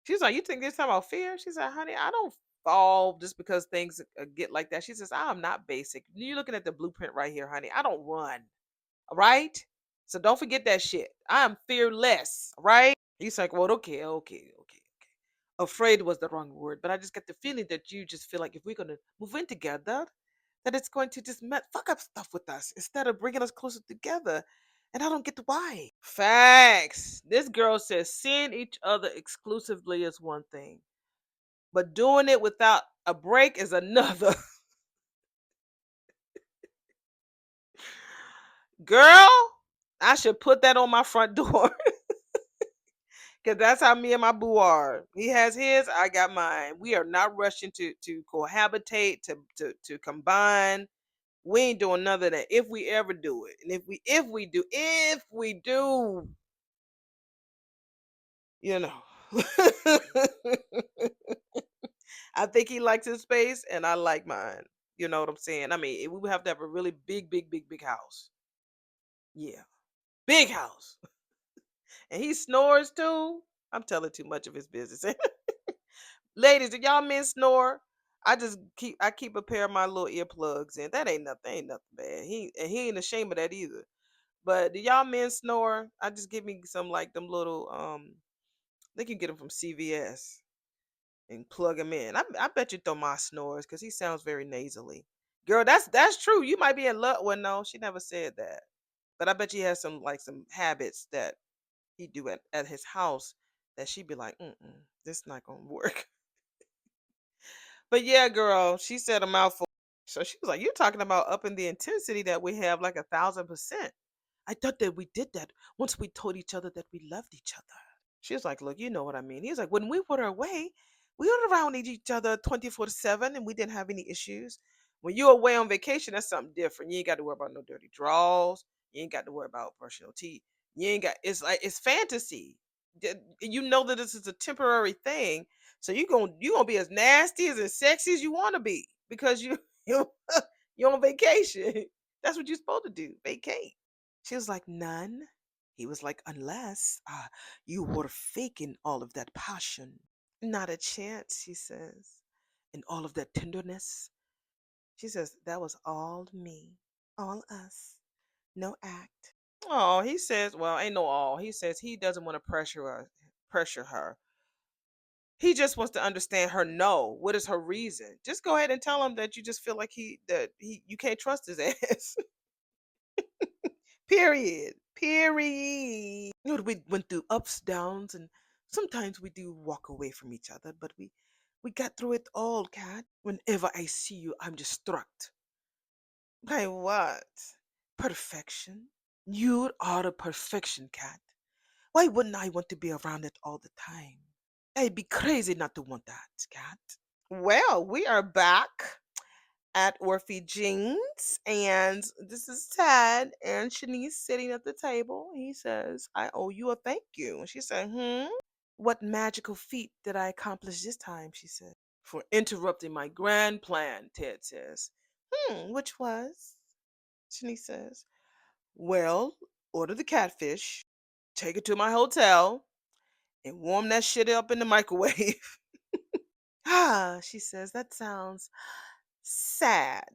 She's like, you think this time about fear? She said, honey, I don't fall just because things get like that. She says, I'm not basic. You're looking at the blueprint right here, honey. I don't run. All right? So don't forget that shit. I am fearless. Right? He's like, well, okay. Afraid was the wrong word, but I just get the feeling that you just feel like if we're going to move in together, that it's going to just fuck up stuff with us instead of bringing us closer together. And I don't get the why. Facts. This girl says seeing each other exclusively is one thing, but doing it without a break is another. Girl, I should put that on my front door. Because that's how me and my boo are. He has his, I got mine. We are not rushing to cohabitate, to combine. We ain't doing none of that if we ever do it. And if we do, you know. I think he likes his space and I like mine. You know what I'm saying? I mean, we would have to have a really big house. Yeah. Big house. And he snores too. I'm telling too much of his business. Ladies, do y'all men snore? I keep a pair of my little earplugs in. That ain't nothing bad. He ain't ashamed of that either. But do y'all men snore? I just give me some like them little they can get them from CVS and plug him in. I bet you Tomas snores because he sounds very nasally. Girl, that's true. You might be in love. Well, no, she never said that. But I bet he has some habits that he do at his house that she'd be like, this not gonna work. But yeah, girl, she said a mouthful. So she was like, "You're talking about upping the intensity that we have like 1,000%. I thought that we did that once we told each other that we loved each other." She was like, "Look, you know what I mean." He was like, "When we were away, we were around each other 24/7 and we didn't have any issues. When you're away on vacation, that's something different. You ain't got to worry about no dirty draws. You ain't got to worry about brushing your teeth. You ain't got, it's like, it's fantasy. You know that this is a temporary thing. So you gonna be as nasty as sexy as you want to be because you you're on vacation. That's what you're supposed to do, vacate." She was like, "None." He was like, "Unless you were faking all of that passion." "Not a chance," she says. "And all of that tenderness." She says, "That was all me, all us, no act." Oh, he says, well, ain't no all. He says he doesn't want to pressure her. He just wants to understand her no. What is her reason? Just go ahead and tell him that you just feel like you can't trust his ass. Period. Period. You know, we went through ups, downs, and sometimes we do walk away from each other, but we got through it all, Cat. Whenever I see you, I'm just struck by what? Perfection. You are a perfection, Cat. Why wouldn't I want to be around it all the time? I'd be crazy not to want that, Cat. Well, we are back at Orphe Jeans, and this is Ted and Shanice sitting at the table. He says, "I owe you a thank you." And she said, "What magical feat did I accomplish this time?" She said. "For interrupting my grand plan," Ted says. Which was?" Shanice says. "Well, order the catfish, take it to my hotel, and warm that shit up in the microwave." "Ah," she says, "that sounds sad."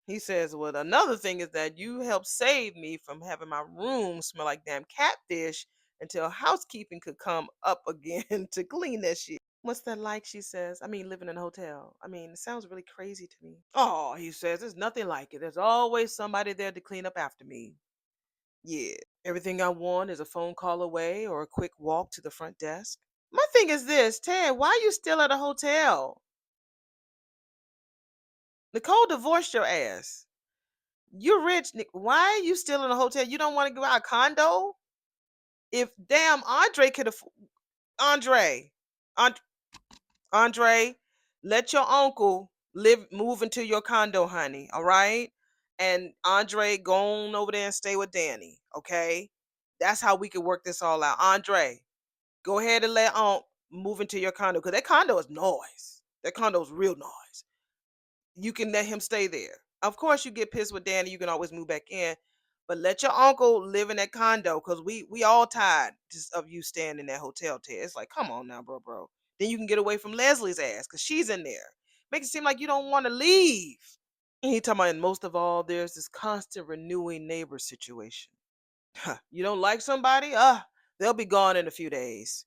He says, "Well, another thing is that you helped save me from having my room smell like damn catfish until housekeeping could come up again to clean that shit." "What's that like?" she says. "I mean, living in a hotel. I mean, it sounds really crazy to me." "Oh," he says, "there's nothing like it. There's always somebody there to clean up after me. Yeah, everything I want is a phone call away or a quick walk to the front desk." My thing is this, Ted, why are you still at a hotel? Nicole divorced your ass. You're rich. Why are you still in a hotel? You don't want to go out a condo? If damn Andre could afford Andre, An- Andre, let your uncle move into your condo, honey. All right, and Andre, go on over there and stay with Danny. Okay, that's how we can work this all out. Andre, go ahead and let Unc move into your condo because that condo is noise. That condo is real noise. You can let him stay there. Of course, you get pissed with Danny, you can always move back in. But let your uncle live in that condo because we all tired just of you staying in that hotel, Ted. It's like, come on now, bro. Then you can get away from Leslie's ass because she's in there. Make it seem like you don't want to leave. And he talking about, and most of all, there's this constant renewing neighbor situation. Huh, you don't like somebody? They'll be gone in a few days.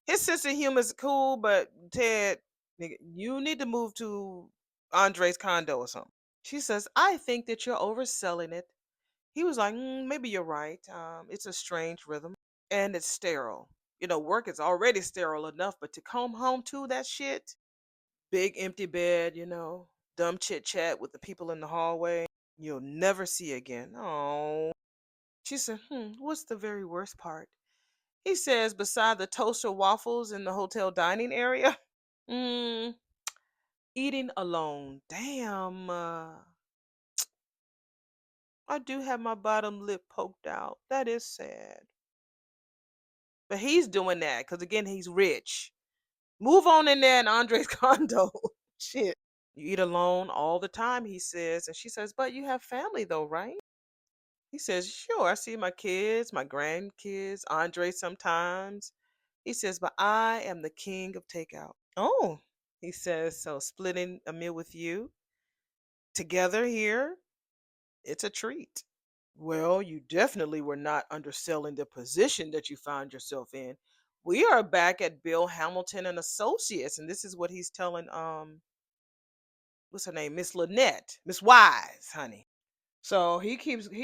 His sense of humor is cool, but Ted, nigga, you need to move to Andre's condo or something. She says, "I think that you're overselling it." He was like, "Maybe you're right. It's a strange rhythm and it's sterile. You know, work is already sterile enough, but to come home to that shit, big empty bed, dumb chit chat with the people in the hallway you'll never see again." Oh. She said, "What's the very worst part?" He says, "Beside the toaster waffles in the hotel dining area, mm, eating alone. Damn, I do have my bottom lip poked out. That is sad." But he's doing that because, again, he's rich. Move on in there in Andre's condo. Shit. "You eat alone all the time," he says. And she says, "But you have family, though, right?" He says, "Sure, I see my kids, my grandkids, Andre sometimes." He says, "But I am the king of takeout." Oh, he says, "So splitting a meal with you together here, it's a treat." "Well, you definitely were not underselling the position that you found yourself in. We are back at Bill Hamilton and Associates, and this is what he's telling what's her name? Miss Lynette, Miss Wise, honey. So he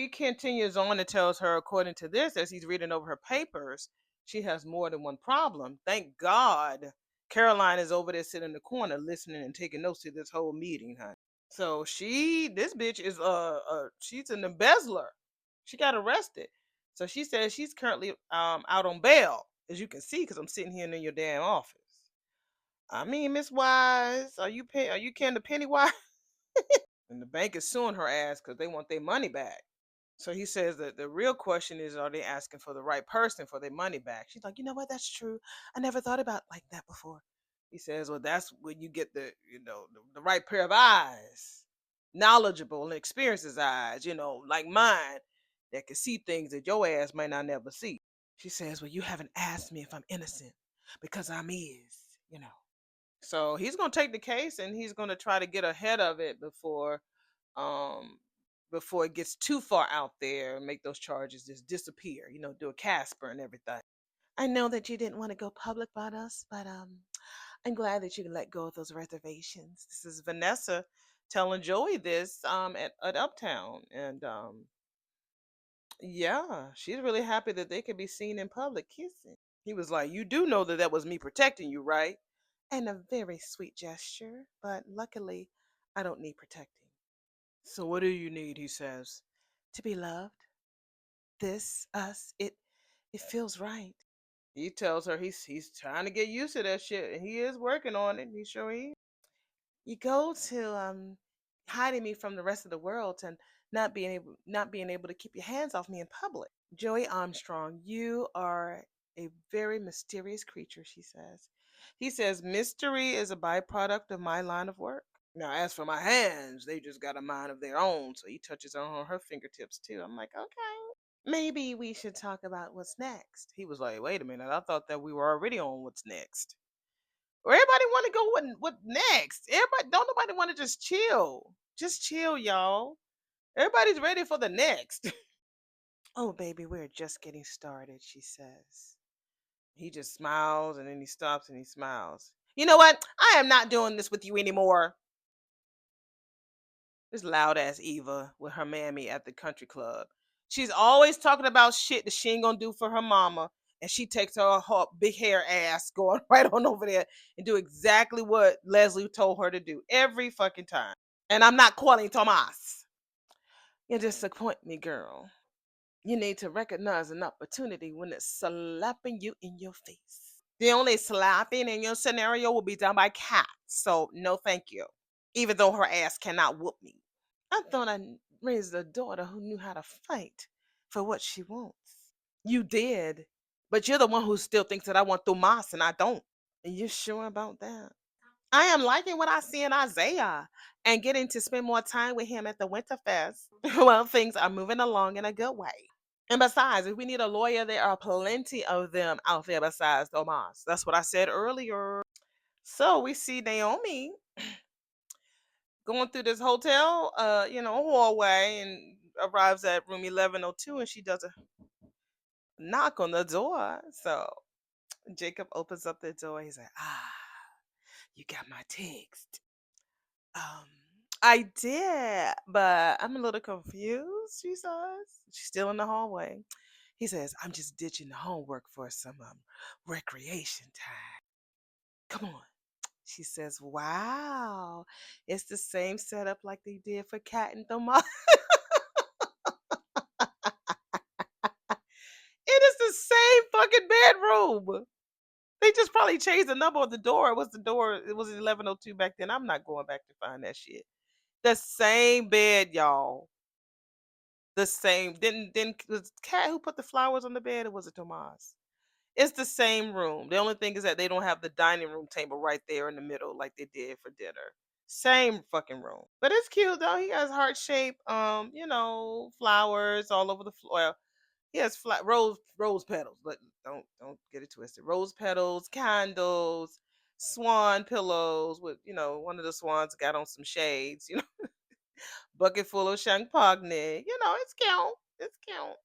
continues on and tells her, according to this, as he's reading over her papers, she has more than one problem. Thank God Caroline is over there sitting in the corner listening and taking notes to this whole meeting, honey. So this bitch is she's an embezzler. She got arrested. So she says she's currently out on bail, as you can see, because I'm sitting here in your damn office. I mean, Miss Wise, are you can the Pennywise? And the bank is suing her ass because they want their money back. So he says that the real question is, are they asking for the right person for their money back? She's like, you know what? That's true. I never thought about it like that before. He says, well, that's when you get the right pair of eyes, knowledgeable and experienced eyes, like mine, that can see things that your ass might not never see. She says, well, you haven't asked me if I'm innocent because I'm is. So he's gonna take the case and he's gonna try to get ahead of it um before it gets too far out there and make those charges just disappear, do a Casper and everything. I know that you didn't want to go public about us, but I'm glad that you can let go of those reservations. This is Vanessa telling Joey this at Uptown. And yeah, she's really happy that they could be seen in public kissing. He was like, you do know that was me protecting you, right? And a very sweet gesture, but luckily I don't need protecting. So what do you need, he says. To be loved. This, us, it feels right. He tells her he's trying to get used to that shit, and he is working on it. He sure is. You go to hiding me from the rest of the world and not being able to keep your hands off me in public. Joey Armstrong, you are a very mysterious creature, she says. He says mystery is a byproduct of my line of work. Now, as for my hands, they just got a mind of their own. So he touches on her fingertips too. I'm like, okay. Maybe we should talk about what's next. He was like, wait a minute. I thought that we were already on what's next. Or everybody want to go what next? Everybody don't nobody want to just chill. Just chill, y'all. Everybody's ready for the next. Oh, baby, we're just getting started, she says. He just smiles and then he stops and he smiles. You know what? I am not doing this with you anymore. This loud ass Eva with her mammy at the country club. She's always talking about shit that she ain't gonna do for her mama. And she takes her big hair ass going right on over there and do exactly what Leslie told her to do every fucking time. And I'm not calling Tomas. You disappoint me, girl. You need to recognize an opportunity when it's slapping you in your face. The only slapping in your scenario will be done by Kat. So no thank you. Even though her ass cannot whoop me. I thought I raised a daughter who knew how to fight for what she wants. You did. But you're the one who still thinks that I want Tomas and I don't. Are you sure about that? I am liking what I see in Isaiah and getting to spend more time with him at the Winterfest. Well, things are moving along in a good way. And besides, if we need a lawyer, there are plenty of them out there besides Tomas. That's what I said earlier. So we see Naomi going through this hotel, hallway and arrives at room 1102 and she does a knock on the door. So Jacob opens up the door. He's like, you got my text. Um, I did, but I'm a little confused, she says. She's still in the hallway. He says, I'm just ditching the homework for some recreation time. Come on. She says, wow, it's the same setup like they did for Cat and Thomas. It is the same fucking bedroom. They just probably changed the number of the door. It was the door. It was 1102 back then. I'm not going back to find that shit. The same bed, y'all. The same. Didn't was Cat who put the flowers on the bed, or was it Tomas? It's the same room. The only thing is that they don't have the dining room table right there in the middle like they did for dinner. Same fucking room. But it's cute though. He has heart shape, flowers all over the floor. Well, he has rose petals, but don't get it twisted. Rose petals, candles, swan pillows with, one of the swans got on some shades, bucket full of champagne. It's cute. It's cute.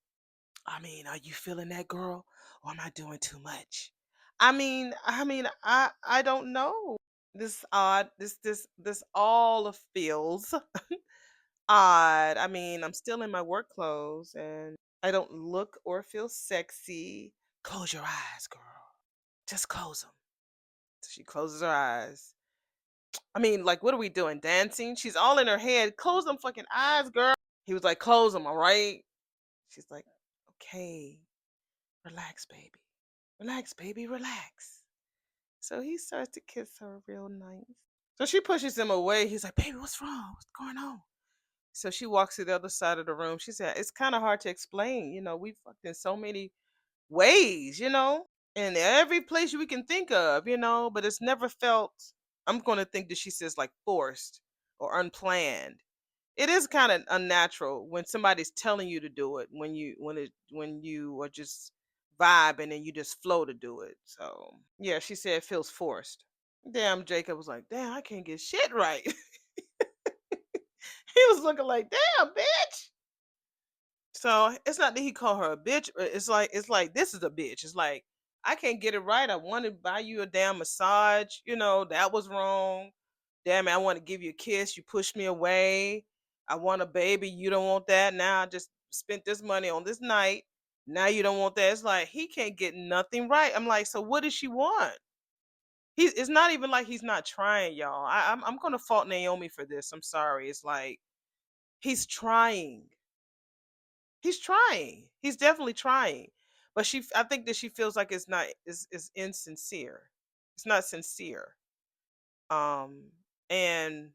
I mean, are you feeling that, girl? Or am I doing too much? I mean, I don't know. This odd. This all feels odd. I mean, I'm still in my work clothes and I don't look or feel sexy. Close your eyes, girl. Just close them. So she closes her eyes. I mean, like, what are we doing? Dancing? She's all in her head. Close them fucking eyes, girl. He was like, close them, all right? She's like, okay, relax, baby. Relax, baby, relax. So he starts to kiss her real nice. So she pushes him away. He's like, baby, what's wrong? What's going on? So she walks to the other side of the room. She said, it's kind of hard to explain. We fucked in so many ways, in every place we can think of, but it's never felt, I'm going to think that she says like forced or unplanned. It is kind of unnatural when somebody's telling you to do it, when you are just vibing and you just flow to do it. So yeah, she said it feels forced. Damn, Jacob was like, damn, I can't get shit right. He was looking like, damn, bitch. So it's not that he called her a bitch. It's like this is a bitch. It's like I can't get it right. I want to buy you a damn massage. That was wrong. Damn it, I want to give you a kiss. You pushed me away. I want a baby. You don't want that. Now I just spent this money on this night. Now you don't want that. It's like he can't get nothing right. I'm like, so what does she want? It's not even like he's not trying, y'all. I'm gonna fault Naomi for this. I'm sorry. It's like he's trying. He's trying. He's definitely trying. But I think that she feels like it's not is insincere. It's not sincere. Um and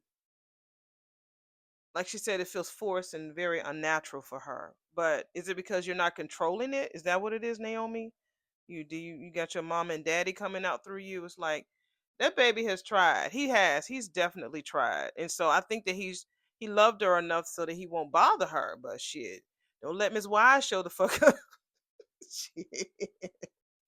like she said, it feels forced and very unnatural for her. But is it because you're not controlling it? Is that what it is, Naomi? You got your mom and daddy coming out through you? It's like that baby has tried. He has. He's definitely tried. And so I think that he loved her enough so that he won't bother her. But shit, don't let Miss Wise show the fuck up. Shit.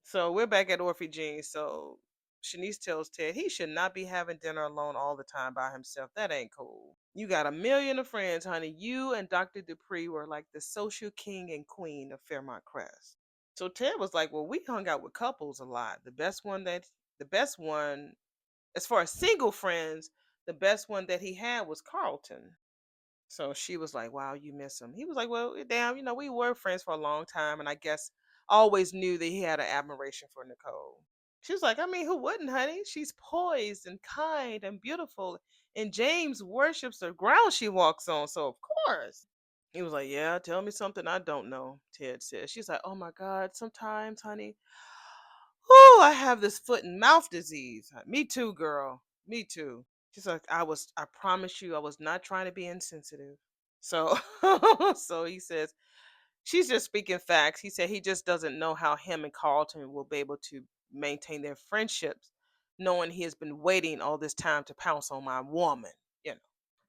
So we're back at Orphe Jean. So Shanice tells Ted he should not be having dinner alone all the time by himself. That ain't cool. You got a million of friends, honey. You and Dr. Dupree were like the social king and queen of Fairmont Crest. So Ted was like, well, we hung out with couples a lot. The best one, as far as single friends, the best one that he had was Carlton. So she was like, wow, you miss him. He was like, well, damn, we were friends for a long time. And I guess always knew that he had an admiration for Nicole. She was like, I mean, who wouldn't, honey? She's poised and kind and beautiful. And James worships the ground she walks on. So, of course. He was like, yeah, tell me something I don't know, Ted said. She's like, oh my God, sometimes, honey, oh, I have this foot and mouth disease. Me too, girl. Me too. She's like, I promise you, I was not trying to be insensitive. So, so he says, she's just speaking facts. He said he just doesn't know how him and Carlton will be able to maintain their friendships, knowing he has been waiting all this time to pounce on my woman. You know,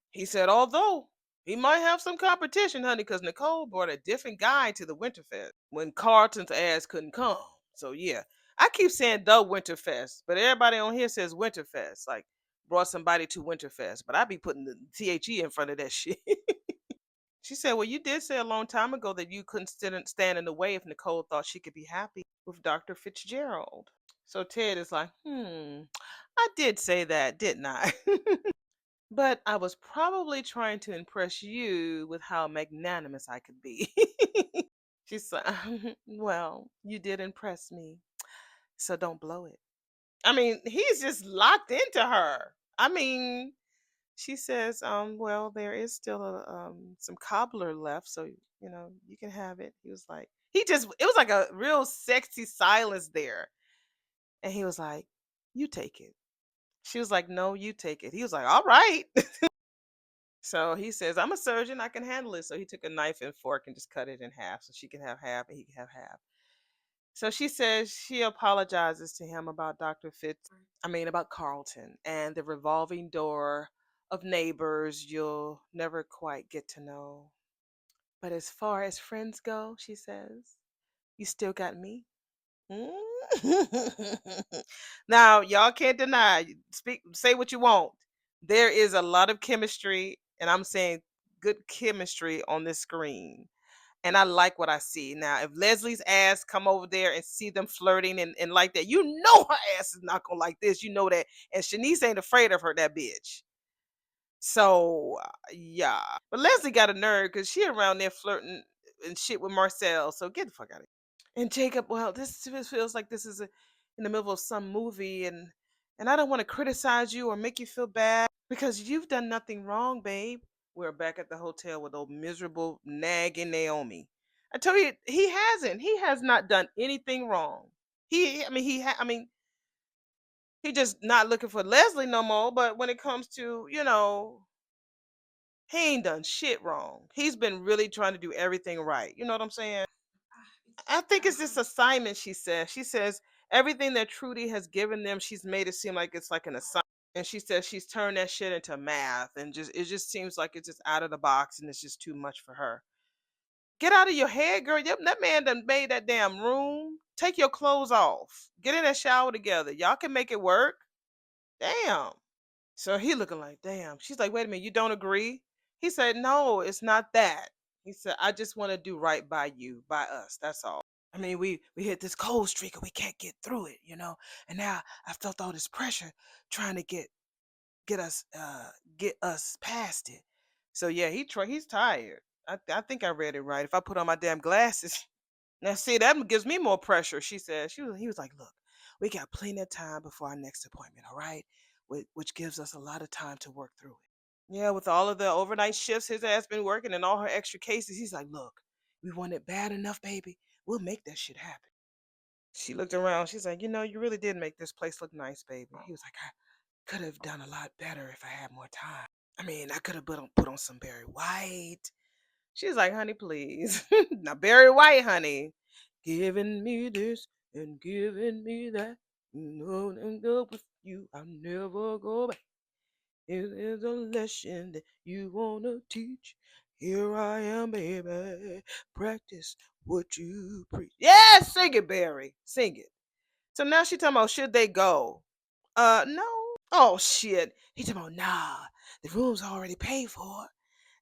he said, although he might have some competition, honey, because Nicole brought a different guy to the Winterfest when Carlton's ass couldn't come. So yeah, I keep saying the Winterfest, but everybody on here says Winterfest. Like brought somebody to Winterfest, but I be putting the THE in front of that shit. She said, well, you did say a long time ago that you couldn't stand in the way if Nicole thought she could be happy with Dr. Fitzgerald. So Ted is like, I did say that, didn't I? But I was probably trying to impress you with how magnanimous I could be. She's like, well, you did impress me. So don't blow it. I mean, he's just locked into her. I mean, she says, well, there is still some cobbler left, so you can have it. He was like, it was like a real sexy silence there. And he was like, you take it. She was like, no, you take it. He was like, all right. So he says, I'm a surgeon, I can handle it. So he took a knife and fork and just cut it in half so she can have half and he can have half. So she says she apologizes to him about about Carlton and the revolving door of neighbors you'll never quite get to know. But as far as friends go, she says, you still got me. Mm. Now, y'all can't deny, say what you want. There is a lot of chemistry, and I'm saying good chemistry on this screen. And I like what I see. Now, if Leslie's ass come over there and see them flirting and like that, you know her ass is not gonna like this. You know that. And Shanice ain't afraid of her, that bitch. So yeah. But Leslie got a nerve because she around there flirting and shit with Marcel. So get the fuck out of here. And Jacob, well, this feels like this is in the middle of some movie, and I don't want to criticize you or make you feel bad because you've done nothing wrong, babe. We're back at the hotel with old miserable nagging Naomi. I tell you, he hasn't. He has not done anything wrong. I mean, he just not looking for Leslie no more. But when it comes to, he ain't done shit wrong. He's been really trying to do everything right. You know what I'm saying? I think it's this assignment, she says. She says everything that Trudy has given them, she's made it seem like it's like an assignment. And she says she's turned that shit into math and just it just seems like it's just out of the box and it's just too much for her. Get out of your head, girl. Yep, that man done made that damn room. Take your clothes off. Get in that shower together. Y'all can make it work. Damn. So he looking like, damn. She's like, wait a minute, you don't agree? He said, no, it's not that. He said, I just want to do right by you, by us. That's all. I mean, we hit this cold streak and we can't get through it, And now I felt all this pressure trying to get us get us past it. So yeah, he's tired. I think I read it right. If I put on my damn glasses, now see that gives me more pressure. She said he was like, look, we got plenty of time before our next appointment, all right? Which gives us a lot of time to work through it. Yeah, with all of the overnight shifts his ass been working and all her extra cases, he's like, look, we want it bad enough, baby. We'll make that shit happen. She looked around. She's like, you really did make this place look nice, baby. He was like, I could have done a lot better if I had more time. I mean, I could have put on some Barry White. She's like, honey, please. Now, Barry White, honey. Giving me this and giving me that. And go with you. I'll never go back. It is a lesson that you want to teach. Here I am, baby. Practice what you preach. Yes, sing it, Barry. Sing it. So now she talking about should they go? No. Oh shit. He talking about nah. The room's already paid for,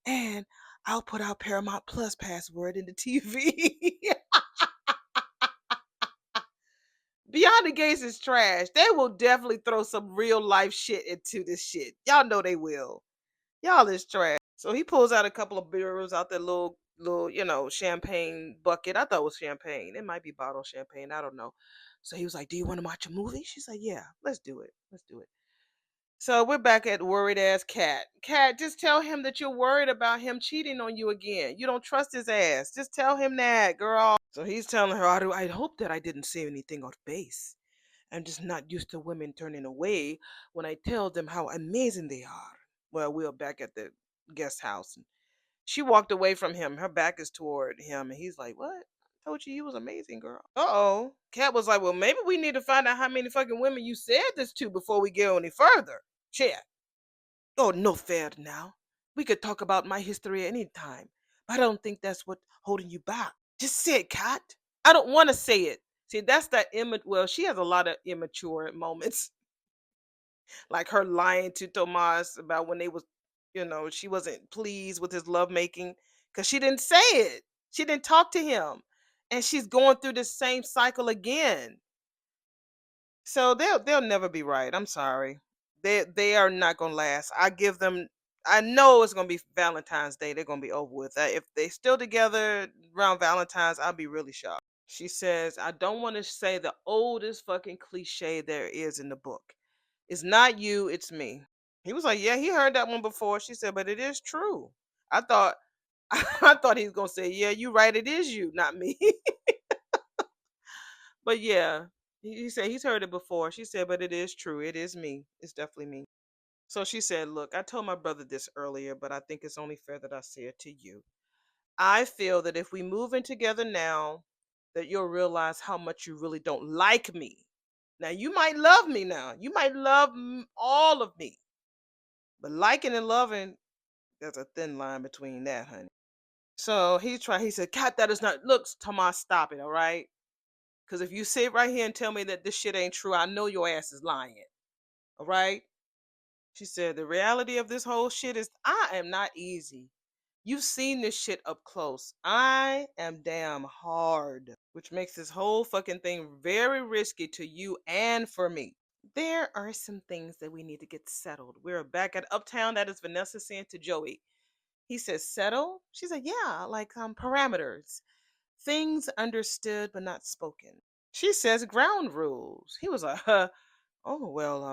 and I'll put our Paramount Plus password in the TV. Beyond the Gates is trash. They will definitely throw some real life shit into this shit. Y'all know they will. Y'all is trash. So he pulls out a couple of beers out that little, champagne bucket. I thought it was champagne. It might be bottled champagne. I don't know. So he was like, do you want to watch a movie? She's like, yeah, let's do it. Let's do it. So we're back at worried ass Cat. Cat, just tell him that you're worried about him cheating on you again. You don't trust his ass. Just tell him that, girl. So he's telling her, I hope that I didn't say anything off base. I'm just not used to women turning away when I tell them how amazing they are. Well, we're back at the guest house. And she walked away from him. Her back is toward him. And he's like, what? I told you was amazing, girl. Uh-oh. Cat was like, well, maybe we need to find out how many fucking women you said this to before we go any further. Shit. Oh, no fair now. We could talk about my history any time. But I don't think that's what's holding you back. Just say it, Cat. I don't want to say it. See, that's that well, she has a lot of immature moments. Like her lying to Tomas about when they was, she wasn't pleased with his lovemaking because she didn't say it. She didn't talk to him. And she's going through this same cycle again. So they'll never be right. I'm sorry. They are not gonna last. I know it's gonna be Valentine's Day. They're gonna be over with. If they still together around Valentine's, I'll be really shocked. She says, I don't want to say the oldest fucking cliche there is in the book. It's not you, it's me. He was like, yeah, he heard that one before. She said, but it is true. I thought I thought he was gonna say, yeah, you right, it is you, not me. But yeah, he said he's heard it before. She said, but it is true. It is me. It's definitely me. So she said, look, I told my brother this earlier, but I think it's only fair that I say it to you. I feel that if we move in together now, that you'll realize how much you really don't like me. Now, you might love me now. You might love all of me. But liking and loving, there's a thin line between that, honey. So he said, Cat, that is not, look, Tomas, stop it, all right? Because if you sit right here and tell me that this shit ain't true, I know your ass is lying, all right? She said, the reality of this whole shit is I am not easy. You've seen this shit up close. I am damn hard, which makes this whole fucking thing very risky to you and for me. There are some things that we need to get settled. We're back at Uptown. That is Vanessa saying to Joey. He says, settle? She said, yeah, like parameters. Things understood but not spoken. She says, ground rules. He was like, oh, well,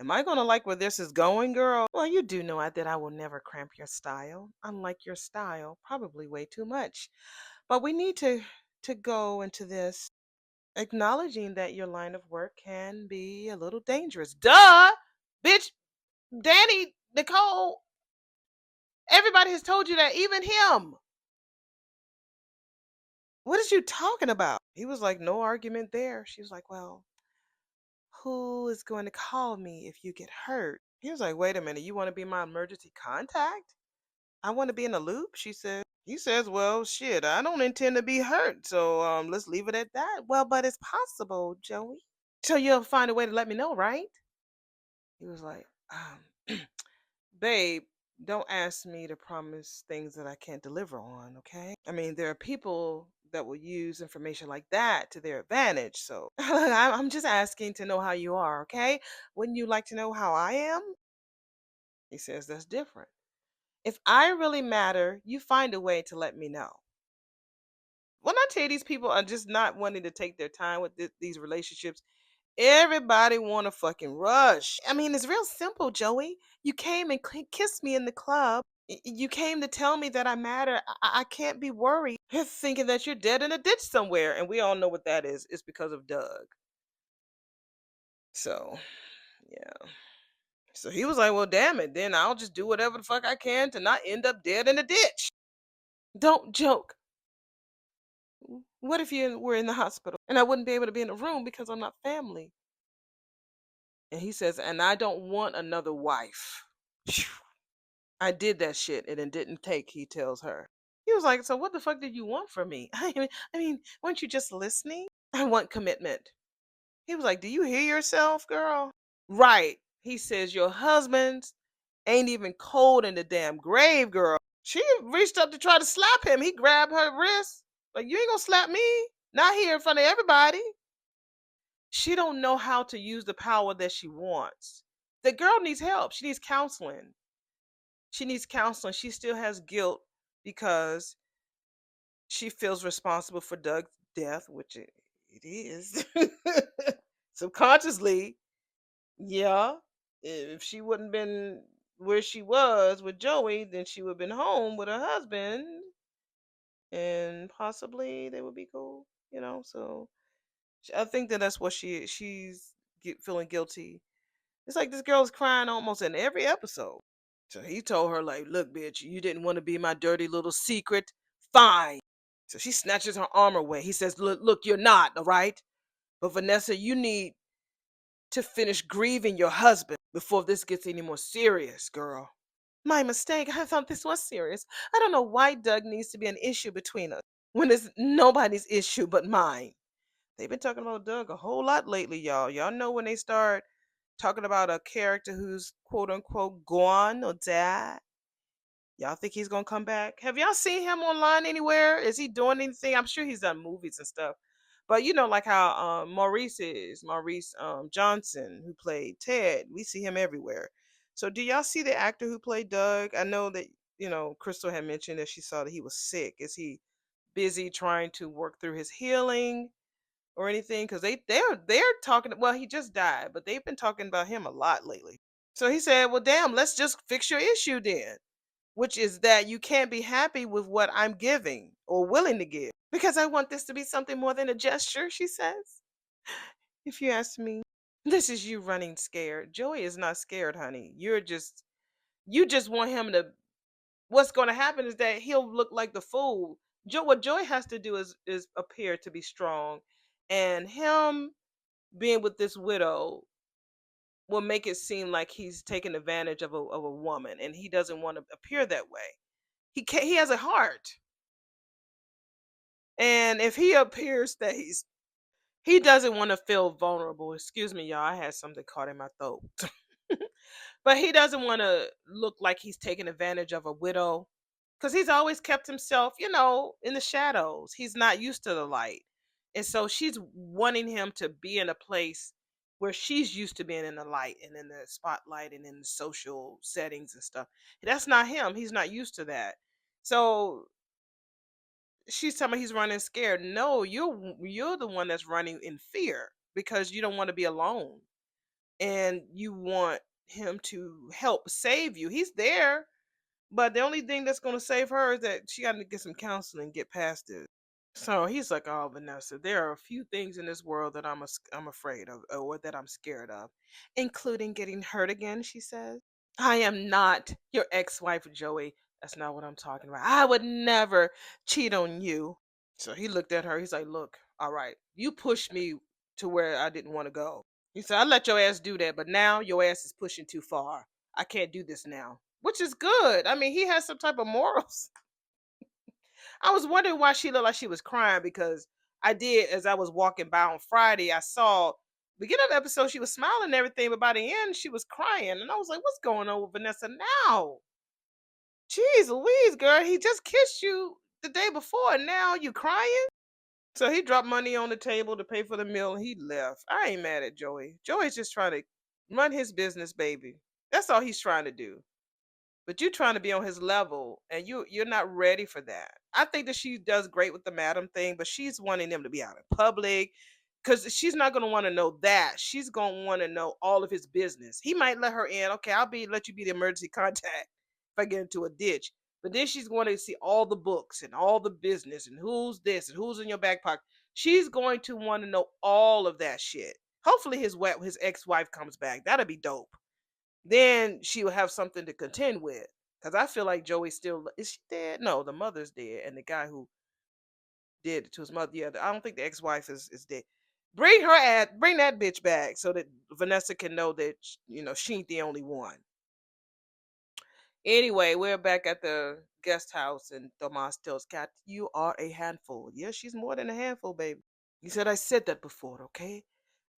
am I gonna like where this is going, girl? Well, you do know that I will never cramp your style. Unlike your style, probably way too much. But we need to go into this acknowledging that your line of work can be a little dangerous. Duh! Bitch, Danny, Nicole, everybody has told you that, even him. What is you talking about? He was like, no argument there. She was like, well, who is going to call me if you get hurt? He was like, wait a minute, you want to be my emergency contact? I want to be in the loop, she said. He says, well, shit, I don't intend to be hurt, so let's leave it at that. Well, but it's possible, Joey. So you'll find a way to let me know, right? He was like, babe, don't ask me to promise things that I can't deliver on, okay? I mean, there are people that will use information like that to their advantage. So I'm just asking to know how you are, okay? Wouldn't you like to know how I am? He says, that's different. If I really matter, you find a way to let me know. When I tell you these people are just not wanting to take their time with these relationships, everybody want to fucking rush. I mean, it's real simple, Joey. You came and kissed me in the club. You came to tell me that I matter. I can't be worried. Thinking that you're dead in a ditch somewhere. And we all know what that is. It's because of Doug. So, yeah. So he was like, well, damn it. Then I'll just do whatever the fuck I can to not end up dead in a ditch. Don't joke. What if you were in the hospital and I wouldn't be able to be in the room because I'm not family? And he says, and I don't want another wife. Phew. I did that shit and it didn't take, he tells her. He was like, so what the fuck did you want from me? I mean, weren't you just listening? I want commitment. He was like, do you hear yourself, girl? Right. He says, your husband ain't even cold in the damn grave, girl. She reached up to try to slap him. He grabbed her wrist. Like, you ain't gonna slap me. Not here in front of everybody. She don't know how to use the power that she wants. The girl needs help. She needs counseling. She needs counseling. She still has guilt because she feels responsible for Doug's death, which it is. Subconsciously, yeah. If she wouldn't been where she was with Joey, then she would have been home with her husband and possibly they would be cool, So I think that that's what she's feeling guilty. It's like this girl is crying almost in every episode. So he told her, like, look, bitch, you didn't want to be my dirty little secret. Fine. So she snatches her arm away. He says, look, you're not, all right? But Vanessa, you need to finish grieving your husband before this gets any more serious, girl. My mistake. I thought this was serious. I don't know why Doug needs to be an issue between us when it's nobody's issue but mine. They've been talking about Doug a whole lot lately, y'all. Y'all know when they start talking about a character who's quote unquote gone or dead. Y'all think he's gonna come back? Have y'all seen him online anywhere? Is he doing anything? I'm sure he's done movies and stuff. But like how Maurice Johnson, who played Ted. We see him everywhere. So do y'all see the actor who played Doug? I know that Crystal had mentioned that she saw that he was sick. Is he busy trying to work through his healing or anything? Because they're talking. Well, he just died, but they've been talking about him a lot lately. So he said, "Well, damn, let's just fix your issue then." Which is that you can't be happy with what I'm giving or willing to give. Because I want this to be something more than a gesture, she says. If you ask me, this is you running scared. Joey is not scared, honey. You just want him to, what's going to happen is that he'll look like the fool. What Joey has to do is appear to be strong. And him being with this widow will make it seem like he's taking advantage of a woman and he doesn't want to appear that way. He has a heart. And if he appears that he doesn't want to feel vulnerable. Excuse me, y'all. I had something caught in my throat. But he doesn't want to look like he's taking advantage of a widow. because he's always kept himself, in the shadows. He's not used to the light. And so she's wanting him to be in a place where she's used to being in the light and in the spotlight and in the social settings and stuff. That's not him. He's not used to that. So she's telling me he's running scared. No, you're the one that's running in fear because you don't want to be alone and you want him to help save you. He's there, but the only thing that's going to save her is that she got to get some counseling and get past it. So he's like, "Oh, Vanessa, there are a few things in this world that I'm afraid of, or that I'm scared of, including getting hurt again," she says. "I am not your ex-wife, Joey. That's not what I'm talking about. I would never cheat on you." So he looked at her. He's like, "Look, all right, you pushed me to where I didn't want to go." He said, "I let your ass do that, but now your ass is pushing too far. I can't do this now," which is good. I mean, he has some type of morals. I was wondering why she looked like she was crying because I did, as I was walking by on Friday, I saw beginning of the episode she was smiling and everything, but by the end she was crying, and I was like, "What's going on with Vanessa now? Jeez Louise, girl, he just kissed you the day before, and now you crying." So he dropped money on the table to pay for the meal and he left. I ain't mad at Joey. Joey's just trying to run his business, baby. That's all he's trying to do. But you're trying to be on his level and you're not ready for that. I think that she does great with the madam thing, but she's wanting them to be out in public because she's not going to want to know that. She's going to want to know all of his business. He might let her in. Okay, let you be the emergency contact if I get into a ditch. But then she's going to see all the books and all the business and who's this and who's in your back pocket. She's going to want to know all of that shit. Hopefully his ex-wife comes back. That'd be dope. Then she will have something to contend with. Because I feel like Joey still is she dead? No, the mother's dead, and the guy who did it to his mother, yeah, I don't think the ex-wife is dead. Bring that bitch back so that Vanessa can know that she ain't the only one. Anyway, we're back at the guest house, and Tomas tells Kat, "You are a handful." Yeah, she's more than a handful, baby. He said, "I said that before, okay?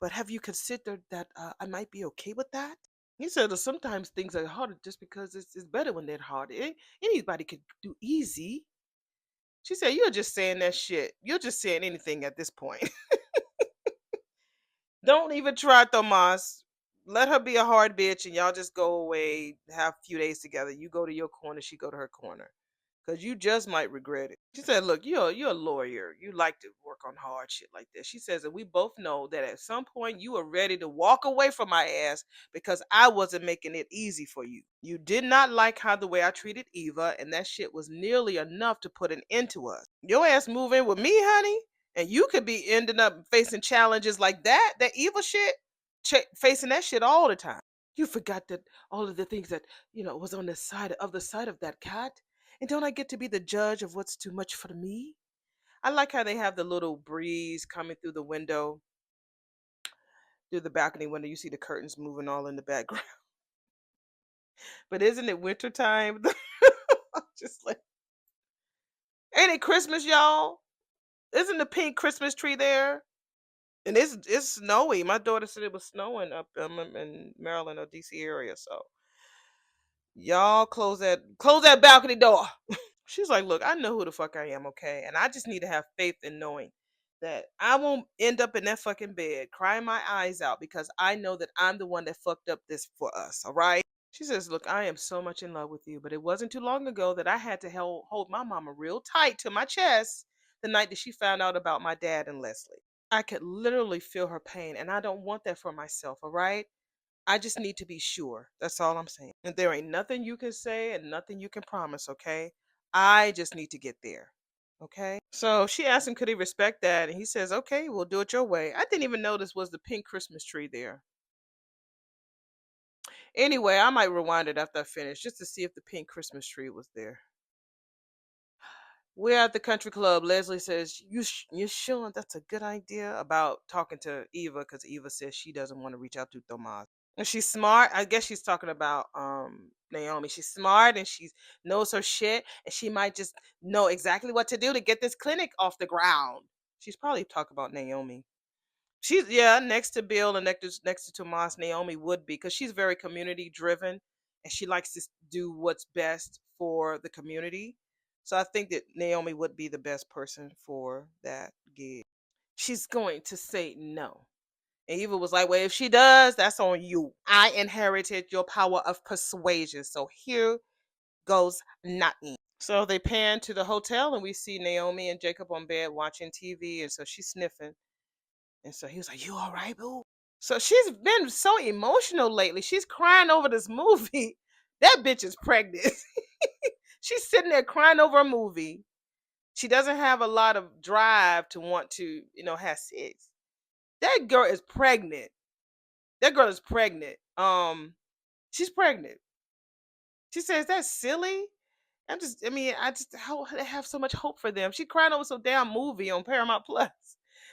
But have you considered that I might be okay with that?" He said that sometimes things are harder just because it's better when they're hard. Anybody could do easy. She said, "You're just saying that shit. You're just saying anything at this point." Don't even try, Tomas. Let her be a hard bitch and y'all just go away, have a few days together. You go to your corner, she go to her corner. Because you just might regret it. She said, "Look, you're a lawyer. You like to work on hard shit like this." She says, "And we both know that at some point you were ready to walk away from my ass because I wasn't making it easy for you. You did not like how the way I treated Eva, and that shit was nearly enough to put an end to us. Your ass move in with me, honey, and you could be ending up facing challenges like that Eva shit, facing that shit all the time. You forgot that all of the things that was on the side of that cat. And don't I get to be the judge of what's too much for me?" I like how they have the little breeze coming through the window, through the balcony window. You see the curtains moving all in the background. But isn't it winter time? Just like, ain't it Christmas, y'all? Isn't the pink Christmas tree there? And it's snowy. My daughter said it was snowing up in Maryland or DC area. So y'all close that balcony door. She's like, "Look, I know who the fuck I am, okay? And I just need to have faith in knowing that I won't end up in that fucking bed crying my eyes out because I know that I'm the one that fucked up this for us, all right?" She says, "Look, I am so much in love with you, but it wasn't too long ago that I had to hold my mama real tight to my chest the night that she found out about my dad and Leslie. I could literally feel her pain, and I don't want that for myself, all right? I just need to be sure. That's all I'm saying. And there ain't nothing you can say and nothing you can promise, okay? I just need to get there. Okay? So she asked him, could he respect that? And he says, "Okay, we'll do it your way." I didn't even notice was the pink Christmas tree there. Anyway, I might rewind it after I finish just to see if the pink Christmas tree was there. We're at the country club. Leslie says, "You sure that's a good idea?" About talking to Eva because Eva says she doesn't want to reach out to Tomas. And she's smart. I guess she's talking about Naomi. She's smart and she knows her shit, and she might just know exactly what to do to get this clinic off the ground. She's probably talking about Naomi. She's, yeah, next to Bill and next to Tomas, Naomi would be because she's very community driven and she likes to do what's best for the community. So I think that Naomi would be the best person for that gig. She's going to say no. And Eva was like, well, if she does, that's on you. I inherited your power of persuasion. So here goes nothing. So they pan to the hotel and we see Naomi and Jacob on bed watching TV. And so she's sniffing. And so he was like, you all right, boo? So she's been so emotional lately. She's crying over this movie. That bitch is pregnant. She's sitting there crying over a movie. She doesn't have a lot of drive to want to, have sex. That girl is pregnant. That girl is pregnant. She's pregnant. She says that's silly. I have so much hope for them. She cried over some damn movie on Paramount Plus.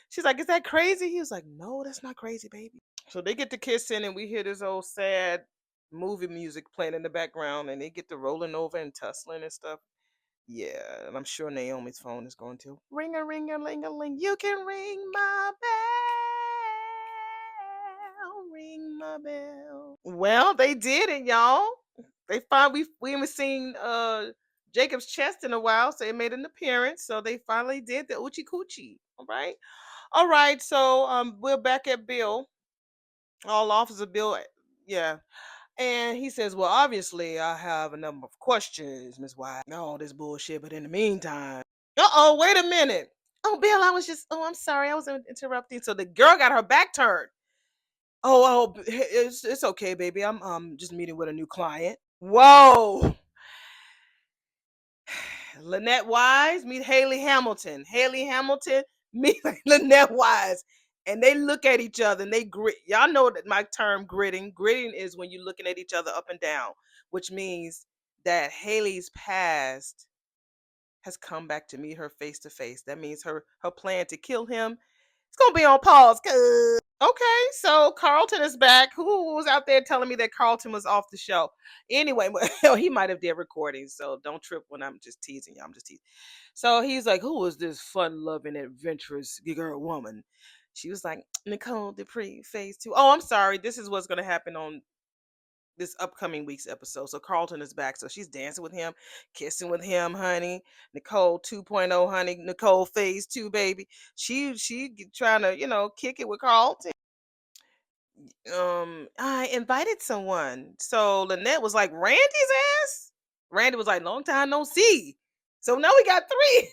She's like, is that crazy? He was like, no, that's not crazy, baby. So they get to kissing and we hear this old sad movie music playing in the background and they get to rolling over and tussling and stuff. Yeah, and I'm sure Naomi's phone is going to ring a ring a ling a ling. You can ring my bell, ring my bell. Well, they did it, y'all. They finally we haven't seen Jacob's chest in a while, so it made an appearance. So they finally did the Uchi Coochie. All right. So we're back at Bill. All Officer Bill, yeah. And he says, well, obviously, I have a number of questions, Miss White. All this bullshit, but in the meantime. Uh-oh, wait a minute. Oh, Bill, I'm sorry, I was interrupting. So the girl got her back turned. Oh, it's okay, baby. I'm just meeting with a new client. Whoa. Lynette Wise meet Haley Hamilton. Haley Hamilton meet Lynette Wise. And they look at each other and they grit. Y'all know that my term gritting. Gritting is when you're looking at each other up and down, which means that Haley's past has come back to meet her face to face. That means her plan to kill him, it's gonna be on pause. Okay, so Carlton is back. Who was out there telling me that Carlton was off the show? Anyway, he might have did recordings, so don't trip when I'm just teasing you. I'm just teasing. So he's like, who is this fun-loving, adventurous girl woman? She was like, Nicole Dupree, phase 2. Oh, I'm sorry. This is what's going to happen on this upcoming week's episode. So Carlton is back. So she's dancing with him, kissing with him, honey. Nicole 2.0, honey. Nicole phase 2, baby. She trying to, kick it with Carlton. I invited someone. So Lynette was like, Randy's ass? Randy was like, long time no see. So now we got 3.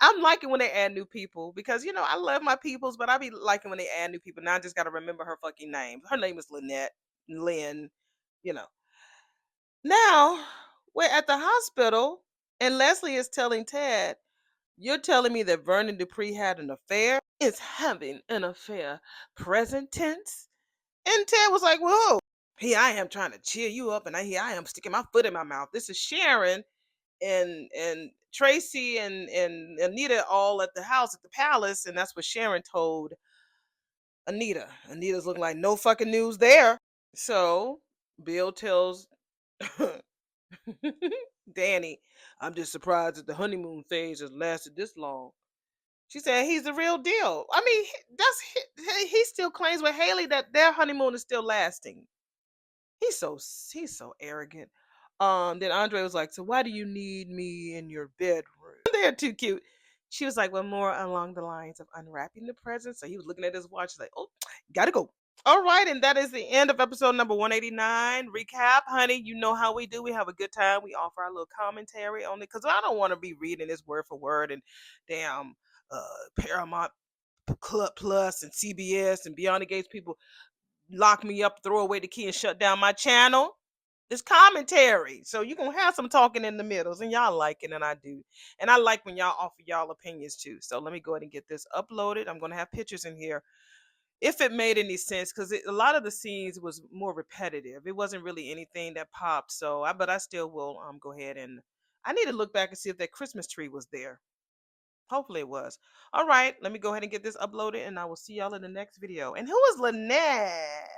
I'm liking when they add new people because I love my peoples, but I be liking when they add new people. Now I just gotta remember her fucking name. Her name is Lynette. Lynn, you know. Now we're at the hospital and Leslie is telling Ted, you're telling me that Vernon Dupree had an affair? Is having an affair present tense? And Ted was like, whoa. Here I am trying to cheer you up, and here I am sticking my foot in my mouth. This is Sharon and Tracy and Anita all at the house at the palace, and that's what Sharon told Anita. Anita's looking like no fucking news there. So Bill tells Danny, I'm just surprised that the honeymoon phase has lasted this long. She said he's the real deal. I mean, he still claims with Haley that their honeymoon is still lasting. He's so arrogant. Then Andre was like, so why do you need me in your bedroom? They're too cute. She was like, well, more along the lines of unwrapping the presents. So he was looking at his watch, like, oh, gotta go. All right, and that is the end of episode number 189. Recap, honey. You know how we do. We have a good time. We offer our little commentary on it because I don't want to be reading this word for word and damn Paramount Club Plus and CBS and Beyond the Gates people lock me up, throw away the key, and shut down my channel. It's commentary. So you're going to have some talking in the middles, and y'all like it, and I do. And I like when y'all offer y'all opinions, too. So let me go ahead and get this uploaded. I'm going to have pictures in here. If it made any sense, because a lot of the scenes was more repetitive. It wasn't really anything that popped. But I still will go ahead and I need to look back and see if that Christmas tree was there. Hopefully it was. All right, let me go ahead and get this uploaded, and I will see y'all in the next video. And who is Lynette?